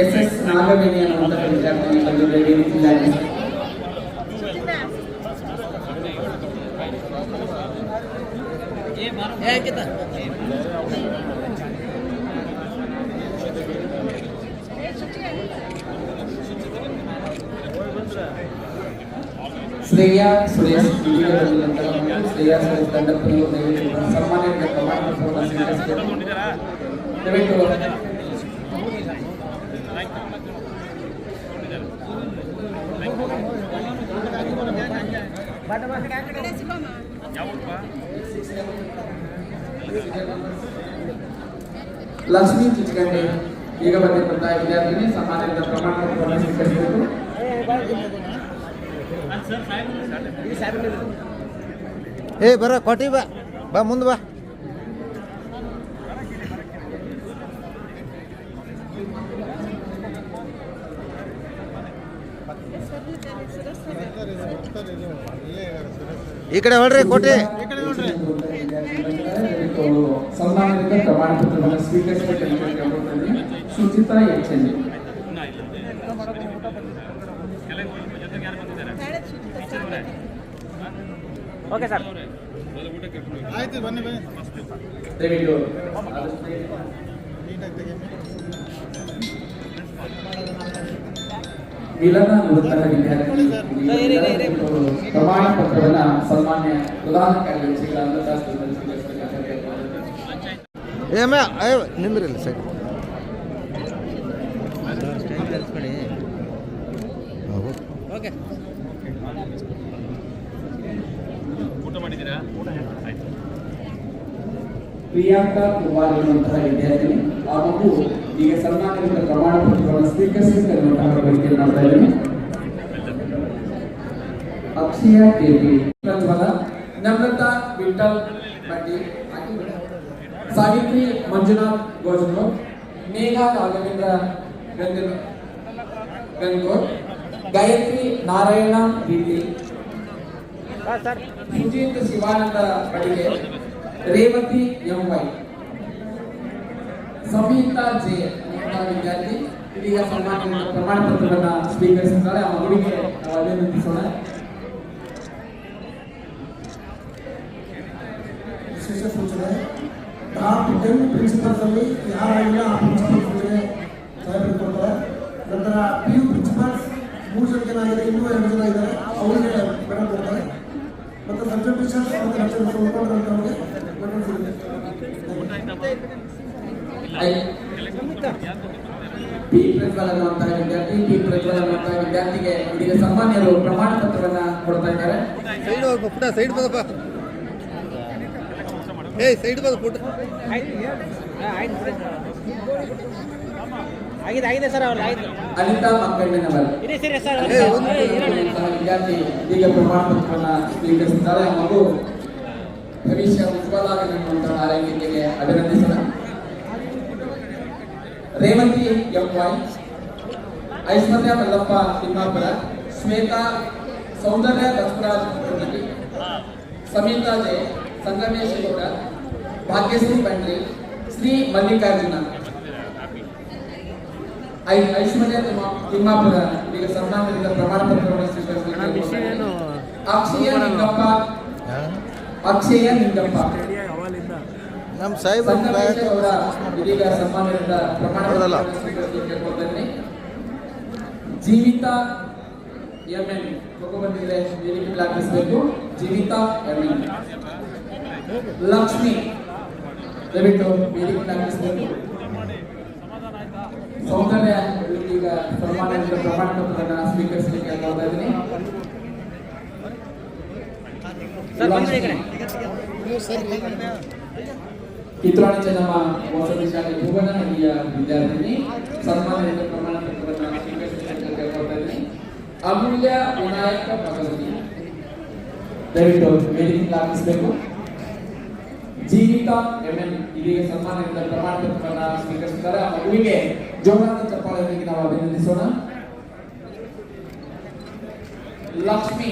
SS ನಾಗವೇಣಿ ಅನ್ನುವಂತಹ ವಿದ್ಯಾರ್ಥಿನಿ ಬಂದಿದೆ ವೇದಿಕೆಯಲ್ಲಿ. ಶ್ರೇಯಾ ಸುರೇಶ್ ಇದೀಗ ಬಂದಿರುವಂತಹ ಶ್ರೇಯಾ ಸುರೇಶ್ ತಂಡಕ್ಕೂ ದಯವಿಟ್ಟು ಸನ್ಮಾನಿತ ಪ್ರಮಾಣ ಪತ್ರವನ್ನು ಸ್ವೀಕರಿಸಬೇಕು. ದಯವಿಟ್ಟು ಲಕ್ಷ್ಮೀ ಚಿಚಗಂಡಿ ಈಗ ಬಂದಿರುವಂತಹ ವಿದ್ಯಾರ್ಥಿನಿ ಸನ್ಮಾನಿತ ಪ್ರಮಾಣ ಪತ್ರವನ್ನು ಸ್ವೀಕರಿಸಬೇಕು. ಏ ಬರ ಕೊಟ್ಟಿ ಬಾ ಬಾ ಮುಂದೆ ಬಾ. ಈ ಕಡೆ ಹೊಡ್ರಿ ಕೊಟ್ಟಿ. ಸನ್ಮಾನಿತ ಪ್ರಮಾಣ ಪತ್ರವನ್ನು ಸ್ವೀಕರಿಸಬೇಕೆಂದು ಸುಚಿತಾ ಎಚ್. Okay sir. ಆಯ್ತು ಬನ್ನಿ ಬನ್ನಿ. ದಯವಿಟ್ಟು ಮಿಲನ ಅನ್ನುವಂತಹ ವಿದ್ಯಾರ್ಥಿ ಪ್ರಮಾಣ ಪತ್ರವನ್ನ ಸನ್ಮಾನ್ಯ ಪ್ರಧಾನ ಕಾರ್ಯದರ್ಶಿಗಳ ಅಂಗಶಾಸ್ತ್ರದಲ್ಲಿ ಸ್ವೀಕರಿಸಬೇಕಾಗಿದೆ. ಏ ಮ್ಯಾ ನಿಂದ್ರಿಲ್ಲ ಸೈಡ್. ಓಕೆ. ಊಟ ಮಾಡಿದ್ದೀರಾ? ಆಯ್ತು. ಪ್ರಿಯಾಂಕಾ ಕುಮಾರ್ ಎನ್ನುವಂತಹ ವಿದ್ಯಾರ್ಥಿನಿ ಆ ಮಗು ಈಗ ಸನ್ಮಾನಿತ ಪ್ರಮಾಣ ಪತ್ರವನ್ನು ಸ್ವೀಕರಿಸಬೇಕೆನ್ನುವಂತಹ ಕೋರಿಕೆ ಮಾಡ್ತಾ ಇದ್ದೀನಿ. ಅಕ್ಷಯ ಕೆಪಿ ಪ್ರಜ್ವಲ, ನಮ್ರತಾ ವಿಠಲ್ ಭಟ್ಟಿ, ಸಾವಿತ್ರಿ ಮಂಜುನಾಥ್ ಗೋಜನೂರ್, ಮೇಘಾ ರಾಘವೇಂದ್ರ ಗಂಗೋರ್, ಗಾಯತ್ರಿ ನಾರಾಯಣ ರೀತಿ, ಸುಜಿತ್ ಶಿವಾನಂದ ಪಡಿಗೆ, ರೇವತಿ ಎಂವೈ, ಸಂಹಿತಾ ಜೆ ವಿದ್ಯಾರ್ಥಿ ಇದೀಗ ಸನ್ಮಾನಿತ ಪ್ರಮಾಣ ಪತ್ರವನ್ನು ಸ್ವೀಕರಿಸಿದ್ದಾರೆ. ಆ ಮಗುವಿಗೆ ಅಭಿನಂದಿಸೋಣ. ವಿಶೇಷ ಸೂಚನೆ, ಟಾಪ್ 10 ಪ್ರಿನ್ಸಿಪಲ್ಸ್ ಅಲ್ಲಿ ಯಾರಾಗಿಲ್ಲ ಆ ಪ್ರಿನ್ಸಿಪಲ್ಸ್ಗೆ ಸಾಹೇಬರು ಕೊಡ್ತಾರೆ. ನಂತರ PU ಪ್ರಿನ್ಸಿಪಲ್ಸ್ 3 ಜನ ಆಗಿದೆ, ಇನ್ನೂ 2 ಜನ ಇದ್ದಾರೆ, ಅವರಿಗೆ ಮೇಡಮ್ ಕೊಡ್ತಾರೆ. ಮತ್ತು ಸಬ್ಜೆಕ್ಟ್ ಟೀಚರ್ಸ್ ಮತ್ತು ಲೆಕ್ಚರ್ಸ್ ಉಳ್ಕೊಂಡ್ರಂತವ್ರಿಗೆ ಮೇಡಮ್ ಸಿಗುತ್ತೆ. ಪಿ ಪ್ರಜ್ವಲ್ ಅನ್ನುವಂತಹ ವಿದ್ಯಾರ್ಥಿಗೆ ಇದೀಗ ಸನ್ಮಾನ್ಯರು ಪ್ರಮಾಣ ಪತ್ರವನ್ನ ಕೊಡ್ತಾ ಇದ್ದಾರೆ. ಸೈಡ್ ಹೋಗಪ್ಪ ಪುಟ, ಸೈಡ್ ಹೋಗಪ್ಪ. ಏ ಸೈಡ್ ಹೋಗ ಪುಟ. ಆಗಿದೆ ಸರ್. ಅವ್ರು ಆಯ್ತು. ಅನಿತಾ ಮಂಗಣ್ಣನವರು ಇದೆ ಸರಿ ಸರ್. ವಿದ್ಯಾರ್ಥಿ ಇದೀಗ ಪ್ರಮಾಣ ಪತ್ರವನ್ನ ಸ್ವೀಕರಿಸಿದ್ದಾರೆ. ಮಗು ಭವಿಷ್ಯ ಉಜ್ವಲ ಆಗಲಿರುವಂತಹ ಆರೈಕೆಗೆ ಅಭಿನಂದಿಸೋಣ. ರೇವತಿ ಎಂ.ವೈ, ಐಶ್ವರ್ಯ ಮಲ್ಲಪ್ಪ ತಿಮ್ಮಾಪುರ, ಶ್ವೇತಾ ಸೌಂದರ್ಯ ಬಸವರಾಜ್ ಕುಟುಂಬಿ, ಸಮಿತಾ ಜೆ, ಸಂಗಮೇಶ್ ಗೌಡ, ಭಾಗ್ಯಶ್ರೀ ಬಂಡ್ರಿ, ಶ್ರೀ ಮಲ್ಲಿಕಾರ್ಜುನ, ಐಶ್ವರ್ಯ ತಿಮ್ಮಾಪುರ ಈಗ ಸನ್ಮಾನದಿಂದ ಪ್ರಮಾಣ ಪತ್ರವನ್ನು ಸ್ವೀಕರಿಸಲಿದ್ದಾರೆ. ಅಕ್ಷಯ ನಿಂಗಪ್ಪ ನಮ್ಮ ಸಾಹೇಬ್ ಸಂಗಮೇಶ್ ಗೌಡ ಇದೀಗ ಸನ್ಮಾನದಿಂದ ಪ್ರಮಾಣ ಪತ್ರವನ್ನು ಸ್ವೀಕರಿಸಲಿದ್ದಾರೆ. ಜೀವಿತಾ ಎಂಎನ್ ಮಗು ಬಂದಿದ್ರೆ ವೇದಿಕೆ ಹಾಕಿಸಬೇಕು. ಜೀವಿತಾ ಎಂಎನ್. ಲಕ್ಷ್ಮಿ ದಯವಿಟ್ಟು ವೇದಿಕೆ ಹಾಕಿಸಬೇಕು. ಸೌಂದರ್ಯ ಈಗ ಸನ್ಮಾನದಿಂದ ಪ್ರಮಾಣ ಪತ್ರವನ್ನು ಸ್ವೀಕರಿಸಲಿಕ್ಕೆ ಹೇಳ್ತಾ ಇದ್ದೀನಿ. ಕಿತ್ತೂರಾಣಿ ಚೆನ್ನಮ್ಮ ವಸತಿ ಶಾಲೆ ಭುವನಹಳ್ಳಿಯ ವಿದ್ಯಾರ್ಥಿನಿ ಸನ್ಮಾನದಿಂದ ಪ್ರಮಾಣ ಪತ್ರವನ್ನು ಸ್ವೀಕರಿಸಲಿಕ್ಕೆ ಹೇಳ್ತಾ ಇದ್ದೀನಿ. ಅಮೂಲ್ಯ ವಿನಾಯಕ ಭಗವತಿ ದಯವಿಟ್ಟು ವೇದಿಕೆ ಹಾಕಿಸಬೇಕು. ಜೀವಿತಾ ಎಂಎನ್ ಇದೀಗ ಸನ್ಮಾನದಿಂದ ಪ್ರಮಾಣ ಪತ್ರವನ್ನು ಸ್ವೀಕರಿಸಿದ್ದಾರೆ. ಆ ಮಗುವಿಗೆ ಜೋರಾದ ಚಪ್ಪಾಳೆಯೊಂದಿಗೆ ನಾವು ಅಭಿನಂದಿಸೋಣ. ಲಕ್ಷ್ಮಿ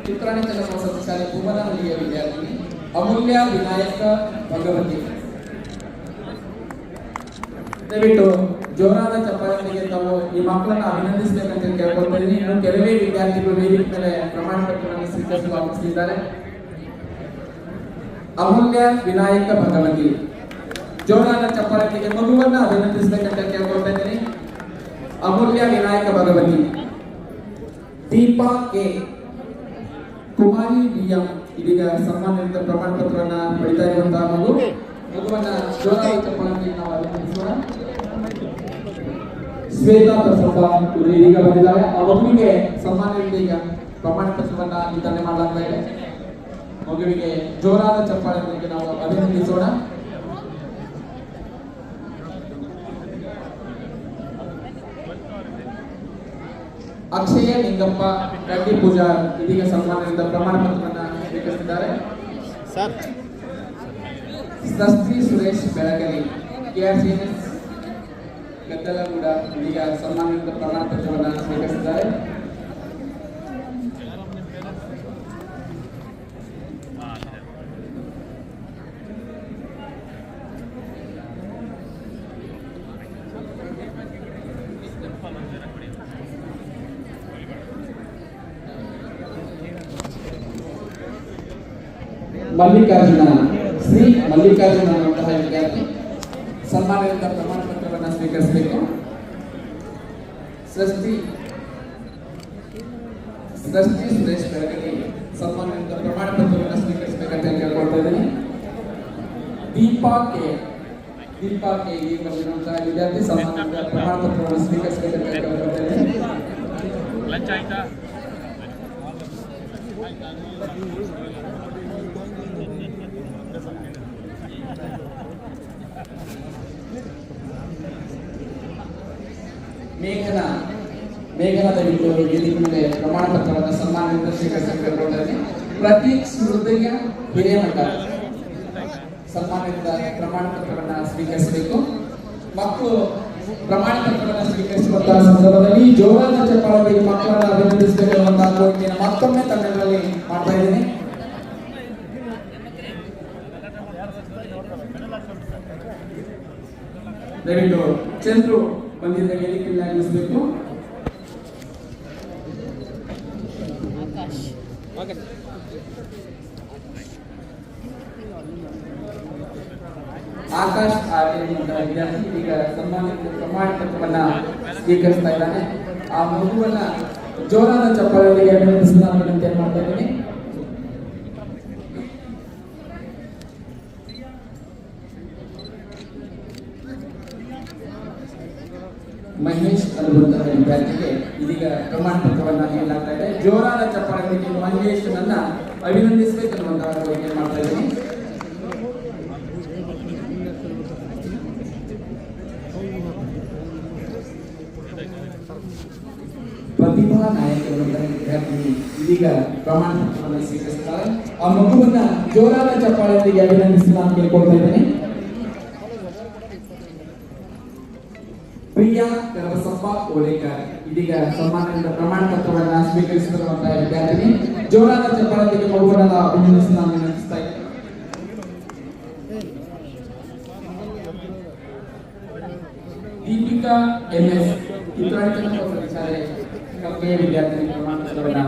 ಕಿತ್ತೂರಾಣಿ ಚೆನ್ನಮ್ಮ ವಸತಿ ಶಾಲೆ ಭುವನಹಳ್ಳಿಯ ವಿದ್ಯಾರ್ಥಿನಿ. ಅಮೂಲ್ಯ ವಿನಾಯಕ ಭಗವತಿ ದಯವಿಟ್ಟು ಜೋರಾದ ಚಪ್ಪಾಳೆಯೊಂದಿಗೆ ತಾವು ಈ ಮಕ್ಕಳನ್ನ ಅಭಿನಂದಿಸಬೇಕಂತ ಕೇಳ್ಕೊಳ್ತಾ ಇದ್ದೀನಿ. ಇನ್ನು ಕೆಲವೇ ವಿದ್ಯಾರ್ಥಿಗಳು ವೇದಿಕೆ ಮೇಲೆ ಪ್ರಮಾಣ ಪತ್ರವನ್ನು ಸ್ವೀಕರಿಸಲು ಆಗಮಿಸಿದ್ದಾರೆ. ಅಮೂಲ್ಯ ವಿನಾಯಕ ಭಗವತಿ ಜೋರಾದ ಚಪ್ಪಾಳೆಯೊಂದಿಗೆ ಮಗುವನ್ನ ಅಭಿನಂದಿಸಬೇಕಂತ ಕೇಳ್ಕೊಳ್ತಾ ಇದ್ದೀನಿ. ಅಮೂಲ್ಯ ವಿನಾಯಕ ಭಗವತಿ. ದೀಪಾ ಕೆ, ಕುಮಾರಿ ಬಿಎಂ ಇದೀಗ ಸನ್ಮಾನದಿಂದ ಪ್ರಮಾಣ ಪತ್ರವನ್ನ ಪಡಿತಾ ಇರುವಂತಹ ಮಗುವನ್ನ ಜೋರಾದ ಚಪ್ಪಾಳೆಯೊಂದಿಗೆ ನಾವು ಅಭಿನಂದಿಸೋಣ. ಶ್ವೇತಾ ಪ್ರಸಪ್ಪ ಇವರು ಇದೀಗ ಬಂದಿದ್ದಾರೆ. ಆ ಮಗುವಿಗೆ ಸನ್ಮಾನದಿಂದ ಈಗ ಪ್ರಮಾಣ ಪತ್ರವನ್ನ ವಿತರಣೆ ಮಾಡಲಾಗ್ತಾ ಇದೆ. ಮಗುವಿಗೆ ಜೋರಾದ ಚಪ್ಪಾಳೆಯೊಂದಿಗೆ ನಾವು ಅಭಿನಂದಿಸೋಣ. ಅಕ್ಷಯ ನಿಂಗಪ್ಪ ಗಡ್ಡಿ ಪೂಜಾ ಇದೀಗ ಸನ್ಮಾನದಿಂದ ಪ್ರಮಾಣ ಪತ್ರವನ್ನು ಸ್ವೀಕರಿಸಿದ್ದಾರೆ. ಸೃಷ್ಟಿ ಸುರೇಶ್ ಬೆಳಗಲಿ KRCNS ಗದ್ದಲಗೂಡ ಇದೀಗ ಸನ್ಮಾನದಿಂದ ಪ್ರಮಾಣ ಪತ್ರವನ್ನು ಸ್ವೀಕರಿಸಿದ್ದಾರೆ. ಮಲ್ಲಿಕಾರ್ಜುನ, ಶ್ರೀ ಮಲ್ಲಿಕಾರ್ಜುನ ಅನ್ನುವಂತಹ ವಿದ್ಯಾರ್ಥಿ ಸನ್ಮಾನದಿಂದ ಪ್ರಮಾಣ ಪತ್ರವನ್ನು ಸ್ವೀಕರಿಸಬೇಕು. ಸೃಷ್ಟಿ ಸುರೇಶ್ ಬೆಳಗಲಿ ಸನ್ಮಾನದಿಂದ ಪ್ರಮಾಣ ಪತ್ರವನ್ನು ಸ್ವೀಕರಿಸಬೇಕಂತ ಕೇಳ್ಕೊಳ್ತಾ ಇದ್ದೀನಿ. ದೀಪಾ ಕೆ ಈಗ ಬಂದಿರುವಂತಹ ವಿದ್ಯಾರ್ಥಿ ಸನ್ಮಾನದಿಂದ ಪ್ರಮಾಣ ಪತ್ರವನ್ನು ಸ್ವೀಕರಿಸಬೇಕಂತ ಕೇಳ್ಕೊಳ್ತಾ ಇದ್ದೀನಿ. ಲಂಚ್ ಆಯ್ತಾ? ಮೇಘನ ದಯವಿಟ್ಟು ವೇದಿಕೆ ಮೇಲೆ ಪ್ರಮಾಣ ಪತ್ರವನ್ನು ಸನ್ಮಾನದಿಂದ ಸ್ವೀಕರಿಸಬೇಕಾಗಿ. ಪ್ರತೀಕ್ ಸ್ಮೃತಿಯ ಹಿರೇಮಠ ಸನ್ಮಾನದಿಂದ ಪ್ರಮಾಣ ಪತ್ರವನ್ನು ಸ್ವೀಕರಿಸಬೇಕು. ಮಕ್ಕಳು ಪ್ರಮಾಣ ಪತ್ರವನ್ನು ಸ್ವೀಕರಿಸುವಂತಹ ಸಂದರ್ಭದಲ್ಲಿ ಜೋರಾದ ಚಪ್ಪಾಳೆಯೊಂದಿಗೆ ಮಕ್ಕಳನ್ನು ಅಭಿನಂದಿಸಬೇಕೆನ್ನುವಂತಹ ಕೋರಿಕೆಯನ್ನು ಮತ್ತೊಮ್ಮೆ ತಮ್ಮೆಲ್ಲರಲ್ಲಿ ಮಾಡ್ತಾ ಇದ್ದೀನಿ. ದಯವಿಟ್ಟು ಚಂದ್ರು ಬಂದಿದ್ದ ವೇದಿಕೆಯಲ್ಲಿ ಆಗಿಸಬೇಕು. ಆಕಾಶ್ ಆಗಿರುವಂತಹ ವಿದ್ಯಾರ್ಥಿ ಈಗ ಸನ್ಮಾನಿತ ಪ್ರಮಾಣ ಪತ್ರವನ್ನ ಸ್ವೀಕರಿಸ್ತಾ ಇದ್ದಾನೆ. ಆ ಮಗುವನ್ನ ಜೋರಾದ ಚಪ್ಪಾಳೆಯೊಂದಿಗೆ ಅಭಿನಂದಿಸಲು ನಾನು ವಿನಂತಿಯನ್ನು ಮಾಡ್ತಾ ಇದ್ದೀನಿ. ಮಹೇಶ್ ಅನ್ನುವಂತಹ ವಿದ್ಯಾರ್ಥಿಗೆ ಇದೀಗ ಪ್ರಮಾಣ ಪತ್ರವನ್ನ ನೀಡಲಾಗ್ತಾ ಇದೆ. ಜೋರಾದ ಚಪ್ಪಾಳೆಯೊಂದಿಗೆ ಮಹೇಶ್ ನನ್ನ ಅಭಿನಂದಿಸಬೇಕೆನ್ನುವಂತಹ ಕೋರಿಕೆ ಮಾಡ್ತಾ ಇದ್ದೀನಿ. ಪ್ರತಿಭಾ ನಾಯಕರುವಂತಹ ವಿದ್ಯಾರ್ಥಿನಿ ಇದೀಗ ಪ್ರಮಾಣ ಪತ್ರವನ್ನು ಸ್ವೀಕರಿಸುತ್ತಾರೆ. ಆ ಮಗುವನ್ನ ಜೋರಾದ ಚಪ್ಪಾಳೆಯೊಂದಿಗೆ ಅಭಿನಂದಿಸಿ ನಾನು ಕೇಳ್ಕೊಳ್ತಾ ಇದ್ದೇನೆ. ಪ್ರಿಯಾ ಕರಬಸಪ್ಪ ಓಲೇಕರ್ ಇದೀಗ ಸನ್ಮಾನದಿಂದ ಪ್ರಮಾಣ ಪತ್ರವನ್ನು ಸ್ವೀಕರಿಸಿರುವಂತಹ ವಿದ್ಯಾರ್ಥಿನಿ. ಜೋರಾದ ಚಪ್ಪಾಳೆಯೊಂದಿಗೆ ಮಗುವನ್ನ ಅಭಿನಂದಿಸಿ ನಾನು ವಿನಂತಿಸ್ತಾ ಇದ್ದೇನೆ. ದೀಪಿಕಾ MS ಚಿತ್ರಾಂಕನ ಪ್ರತಿಸಾರೆ ಕಲ್ಪೆಯ ವಿದ್ಯಾರ್ಥಿನಿ ಪ್ರಮಾಣ ಪತ್ರವನ್ನು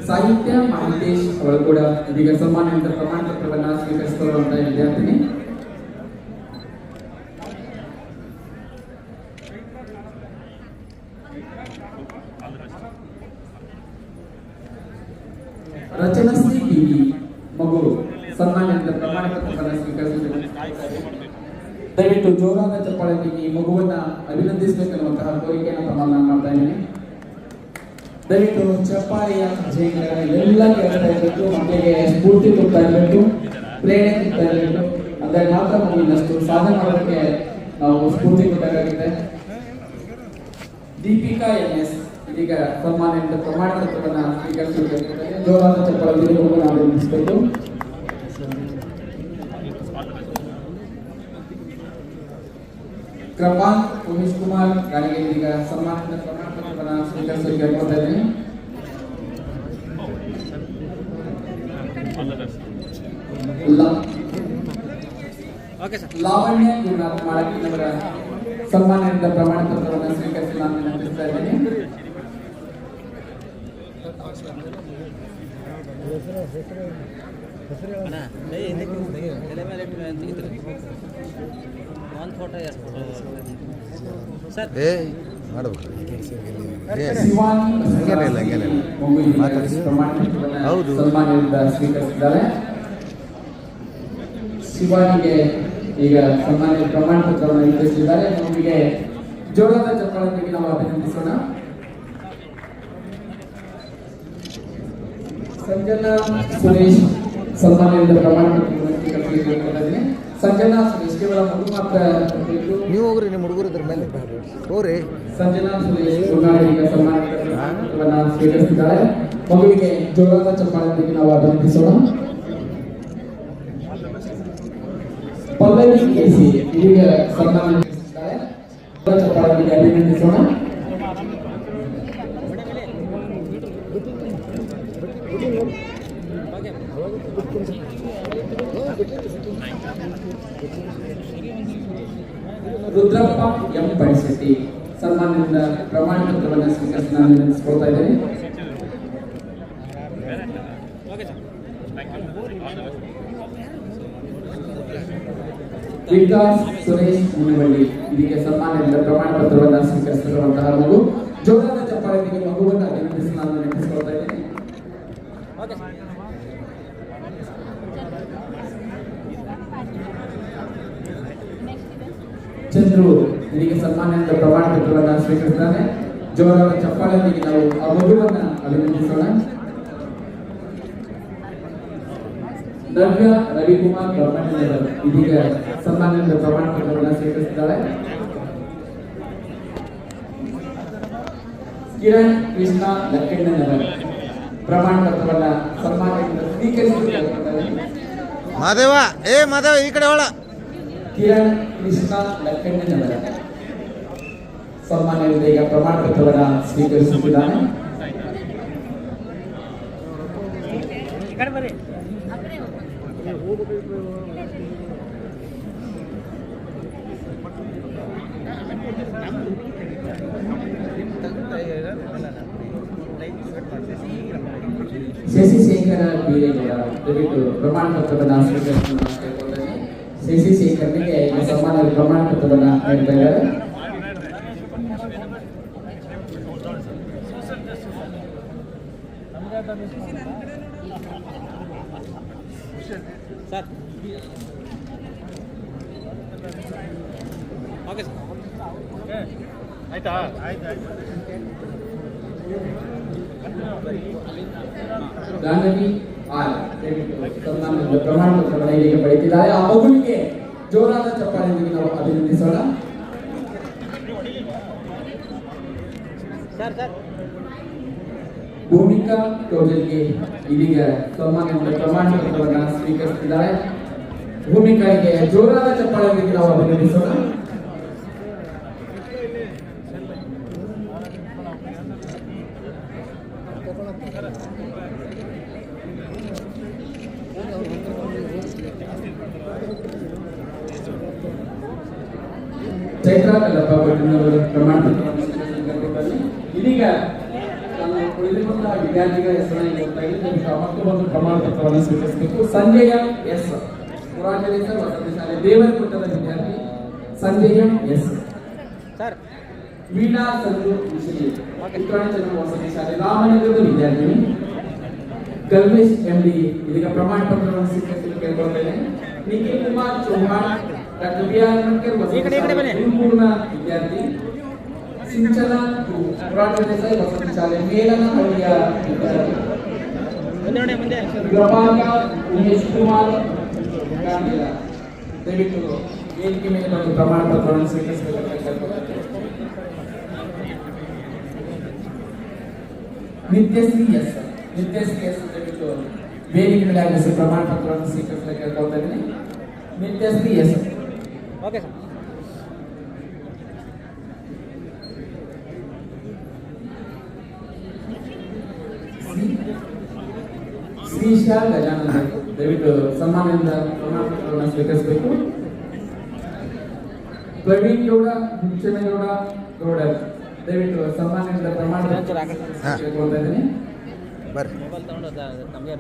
ಸಾಹಿತ್ಯ ಮಹಂತೇಶ್ ಅವರು ಕೂಡ ಇದೀಗ ಸನ್ಮಾನದಿಂದ ಪ್ರಮಾಣ ಪತ್ರವನ್ನು ಸ್ವೀಕರಿಸಿಕೊಳ್ಳುವಂತಹ ವಿದ್ಯಾರ್ಥಿನಿ. ರಚನಶ್ರೀ ಟಿವಿ ಮಗು ಸನ್ಮಾನದಿಂದ ಪ್ರಮಾಣ ಪತ್ರವನ್ನು ಸ್ವೀಕರಿಸಿದ್ದಾರೆ. ದಯವಿಟ್ಟು ಜೋರಾದ ಚಪ್ಪಾಳೆಯೊಂದಿಗೆ ಈ ಮಗುವನ್ನ ಅಭಿನಂದಿಸಬೇಕೆನ್ನುವಂತಹ ಕೋರಿಕೆಯನ್ನು ತಮ್ಮನ್ನು ಮಾಡ್ತಾ ಇದ್ದೀನಿ. ದಯವಿಟ್ಟು ಚಪ್ಪಾಳೆಯ ಜಯಗಳ ಎಲ್ಲ ಕೇಳ್ತಾ ಇರಬೇಕು, ಮಕ್ಕಳಿಗೆ ಸ್ಫೂರ್ತಿ ಕೊಡ್ತಾ ಇರಬೇಕು, ಪ್ರೇರಣೆ ಕೊಡ್ತಾ ಇರಬೇಕು. ಅಂದರೆ ಮಾತ್ರ ಮಗು ಇನ್ನಷ್ಟು ಸಾಧನೆ ಮಾಡೋದಕ್ಕೆ ನಾವು ಸ್ಫೂರ್ತಿ ಕೊಟ್ಟಾಗುತ್ತೆ. ದೀಪಿಕಾ MS ಇದೀಗ ಸನ್ಮಾನದಿಂದ ಪ್ರಮಾಣ ಪತ್ರವನ್ನು ಸ್ವೀಕರಿಸಬೇಕಾಗುತ್ತದೆ. ಜೋರಾದ ಚಪ್ಪಾಳೆಯೊಂದಿಗೆ ಮಗುವನ್ನು ಅಭಿನಂದಿಸಬೇಕು. ಕೃಪಾಂತ್ ಉಮೇಶ್ ಕುಮಾರ್ ಗಾಳಿಗೆ ಇದೀಗ ಸನ್ಮಾನದಿಂದ ಪ್ರಮಾಣ ಪತ್ರವನ್ನು ಸ್ವೀಕರಿಸಲು ಕೇಳ್ಕೊಳ್ತಾ ಇದ್ದೀನಿ. Okay sir. ಲಾವಣ್ಯ ಗುರುನಾಥ್ ಮಾಳಕಿನವರ ಸನ್ಮಾನದಿಂದ ಪ್ರಮಾಣ ಪತ್ರವನ್ನು ಸ್ವೀಕರಿಸಿ ನಾನು ವಿನಂತಿಸ್ತಾ ಇದ್ದೀನಿ. ಅಣ್ಣ ತಲೆ ಮೇಲೆ ತೆಗಿತೀರಿ ಒಂದು ಫೋಟೋ ಎಷ್ಟು ಫೋಟೋ ಸರ್? ಮಾಡ್ಬೇಕು. ಶಿವಾನಿ ಹಂಗೇನಿಲ್ಲ. ಪ್ರಮಾಣ ಪತ್ರವನ್ನು ಹೌದು. ಸನ್ಮಾನದಿಂದ ಸ್ವೀಕರಿಸಿದ್ದಾರೆ. ಶಿವಾನಿಗೆ ಈಗ ಸನ್ಮಾನ್ಯ ಪ್ರಮಾಣ ಪತ್ರವನ್ನು ವಿತರಿಸಿದ್ದಾರೆ. ನಮಗೆ ಜೋರಾದ ಚಪ್ಪಾಳೆಯೊಂದಿಗೆ ನಾವು ಅಭಿನಂದಿಸೋಣ. ಸಂಜನಾ ಸುರೇಶ್ ಸನ್ಮಾನದಿಂದ ಪ್ರಮಾಣ ಪತ್ರವನ್ನು ಸ್ವೀಕರಿಸಿದ್ದಾರೆ. ಸಂಜನಾ ಸುರೇಶ್ ಕೇವಲ ಮಗು ಮಾತ್ರ ನೀವು ಹೋಗ್ರಿ, ನಿಮ್ಮ ಹುಡುಗರು ಇದ್ರ ಮೇಲೆ ಹೋಗ್ರಿ. ಸಂಜನಾ ಸುರೇಶ್ ಈಗ ಸನ್ಮಾನವನ್ನು ಸ್ವೀಕರಿಸಿದ್ದಾರೆ. ಮಗುವಿಗೆ ಜೋರಾದ ಚಪ್ಪಾಳೆಯೊಂದಿಗೆ ನಾವು ಅಭಿನಂದಿಸೋಣ. ಪಲ್ಲವಿ ಕೇಸಿ ಇದೀಗ ಸನ್ಮಾನ ನೀಡಿದ್ದಾರೆ. ಚಪ್ಪಾಳೆಯೊಂದಿಗೆ ಅಭಿನಂದಿಸೋಣ. ರುದ್ರಪ್ಪ M ಪಡಿಸಟ್ಟಿ ಸನ್ಮಾನದಿಂದ ಪ್ರಮಾಣ ಪತ್ರವನ್ನು ಸ್ವೀಕರಿಸಿ ನಾನು ವಿನಂತಿಸಿಕೊಳ್ತಾ ಇದ್ದೇನೆ. ವಿಕಾಸ್ ಸುರೇಶ್ ಮುನಿವಳ್ಳಿ ಇದೀಗ ಸನ್ಮಾನದಿಂದ ಪ್ರಮಾಣ ಪತ್ರವನ್ನು ಸ್ವೀಕರಿಸಿರುವಂತಹ ಮಗು. ಜೋರಾದ ಚಪ್ಪಾಳೆಯೊಂದಿಗೆ ಮಗುವನ್ನು ಅಭಿನಂದಿಸಿ ನಾನು ವಿನಂತಿಸಿಕೊಳ್ತಾ ಇದ್ದೇನೆ. ಚಂದ್ರು ಇದೀಗ ಸನ್ಮಾನದಿಂದ ಪ್ರಮಾಣ ಪತ್ರವನ್ನು ಸ್ವೀಕರಿಸಿದ್ದಾರೆ. ಜೋರಾದ ಚಪ್ಪಾಳೆಯೊಂದಿಗೆ ನಾವು ಆ ಮಗುವನ್ನು ಅಭಿನಂದಿಸೋಣ. ನವ್ಯ ರವಿಕುಮಾರ್ ಬ್ರಹ್ಮಣ್ಯನಗರ್ ಇದೀಗ ಸನ್ಮಾನದಿಂದ ಪ್ರಮಾಣ ಪತ್ರವನ್ನು ಸ್ವೀಕರಿಸಿದ್ದಾರೆ. ಕಿರಣ್ ಕೃಷ್ಣ ಲಕ್ಕಣ್ಣನಗರ್ ಪ್ರಮಾಣ ಪತ್ರವನ್ನು ಸನ್ಮಾನದಿಂದ ಸ್ವೀಕರಿಸಿದ್ದಾರೆ. ಮಾದೇವ ಮಾದೇವ ಈ ಕಡೆ ಒಳ. ಕಿರಣ್ ಕೃಷ್ಣ ಲಕ್ಕಣ್ಣನವರ ಸನ್ಮಾನದಿಂದ ಈಗ ಪ್ರಮಾಣ ಪತ್ರವನ್ನು ಸ್ವೀಕರಿಸುತ್ತಿದ್ದಾನೆ. ಶಶಿಶೇಖರ ಬೀರೇಗೌಡ ದಯವಿಟ್ಟು ಪ್ರಮಾಣ ಪತ್ರವನ್ನು ಸ್ವೀಕರಿಸಿದ್ದಾರೆ. ಶಶಿಶೇಖರ್ನಿಗೆ ಈ ಸನ್ಮಾನದ ಪ್ರಮಾಣ ಪತ್ರವನ್ನು ನೀಡ್ತಾ ಇದ್ದಾರೆ. Sir okay sir. ಆಯ್ತಾ? ಆಯ್ತು. ಗಾಂಧಿ ಆರ್ ಸನ್ಮಾನದ ಪ್ರಮಾಣ ಪತ್ರವನ್ನು ಇದೀಗ ಪಡೆದಿದ್ದಾರೆ. ಆ ಮಗುವಿಗೆ ಜೋರಾದ ಚಪ್ಪಾಳೆಯೊಂದಿಗೆ ನಾವು ಅಭಿನಂದಿಸೋಣ. ಸರ್ ಭೂಮಿಕಾ ಟೋಜಲ್ಗೆ ಇದೀಗ ಸನ್ಮಾನದ ಪ್ರಮಾಣ ಪತ್ರವನ್ನು ಸ್ವೀಕರಿಸಿದ್ದಾರೆ. ಭೂಮಿಕಾಗೆ ಜೋರಾದ ಚಪ್ಪಾಳೆಯೊಂದಿಗೆ ನಾವು ಅಭಿನಂದಿಸೋಣ. ಚೈತ್ರ ಕಲ್ಲಪ್ಪ ಭಟ್ಟಿನವರ ಪ್ರಮಾಣ ಪತ್ರವನ್ನು ಸ್ವೀಕರಿಸಿದ್ದಾರೆ. ಇದೀಗ ನಾನು ಉಳಿದುಕೊಂಡ ವಿದ್ಯಾರ್ಥಿಗಳ ಹೆಸರನ್ನು ಓದ್ತಾ ಇದ್ದೀನಿ. ಮತ್ತೊಂದು ಪ್ರಮಾಣ ಪತ್ರವನ್ನು ಸ್ವೀಕರಿಸಬೇಕು. ಸಂಜಯ ಎಸ್, ಪುರಾಜನೇಶ್ವರ ವಸತಿ ಶಾಲೆ ದೇವರಗುಡ್ಡದ ವಿದ್ಯಾರ್ಥಿ ಸಂಜಯ ಎಸ್. ಸರ್ ವೀಣಾ ಸಂಜು ವಿಷಯ ಉತ್ತರಾಂಚಲ ವಸತಿ ಶಾಲೆ ರಾಮನಗರದ ವಿದ್ಯಾರ್ಥಿನಿ ಕಲ್ಮೇಶ್ ಎಂಡಿ ಇದೀಗ ಪ್ರಮಾಣ ಪತ್ರವನ್ನು ಸ್ವೀಕರಿಸಲು ಕೇಳಿಕೊಳ್ಳುತ್ತೇನೆ. Nikhil Kumar Chauhan doctor B R Ambedkar ವಸತಿ ಶಾಲೆ ಗುರುಪೂರ್ಣ ವಿದ್ಯಾರ್ಥಿ ಸಿಂಚನಾ ಪುರಾಜನೇಶ್ವರ ವಸತಿ ಶಾಲೆ ಮೇಲನಹಳ್ಳಿಯ ವಿದ್ಯಾರ್ಥಿ ಮುಂದೆ ಪ್ರಭಾಕರ್ ಉಮೇಶ್ ಕುಮಾರ್ ಗಾಂಧಿಲ. ದಯವಿಟ್ಟು ವೇದಿಕೆ ಮೇಲೆ ಬಂದು ಪ್ರಮಾಣ ಪತ್ರವನ್ನು ಸ್ವೀಕರಿಸಬೇಕು. ನಿತ್ಯಶ್ರೀ ಎಸ್, ದಯವಿಟ್ಟು ವೇದಿಕೆ ಮೇಲೆ ಆಗಮಿಸಿ ಪ್ರಮಾಣ ಪತ್ರವನ್ನು ಸ್ವೀಕರಿಸಲು ಕೇಳ್ಕೊಳ್ತಾ ಇದ್ದೀನಿ. Nityashree S. Okay sir. Shreesha Gajananda, ದಯವಿಟ್ಟು ಸನ್ಮಾನದಿಂದ ಪ್ರಮಾಣ ಪತ್ರವನ್ನು ಸ್ವೀಕರಿಸಬೇಕು. ಪ್ರವೀಣ್ ಗೌಡ ಹುಚ್ಚಮೇಗೌಡ ಗೌಡರ್, ದಯವಿಟ್ಟು ಸನ್ಮಾನದಿಂದ ಪ್ರಮಾಣ ಕೇಳ್ಕೊಳ್ತಾ ಇದ್ದೀನಿ. ಬರ್ರಿ. ಮೊಬೈಲ್ ತಗೊಂಡು ನಮಗೆ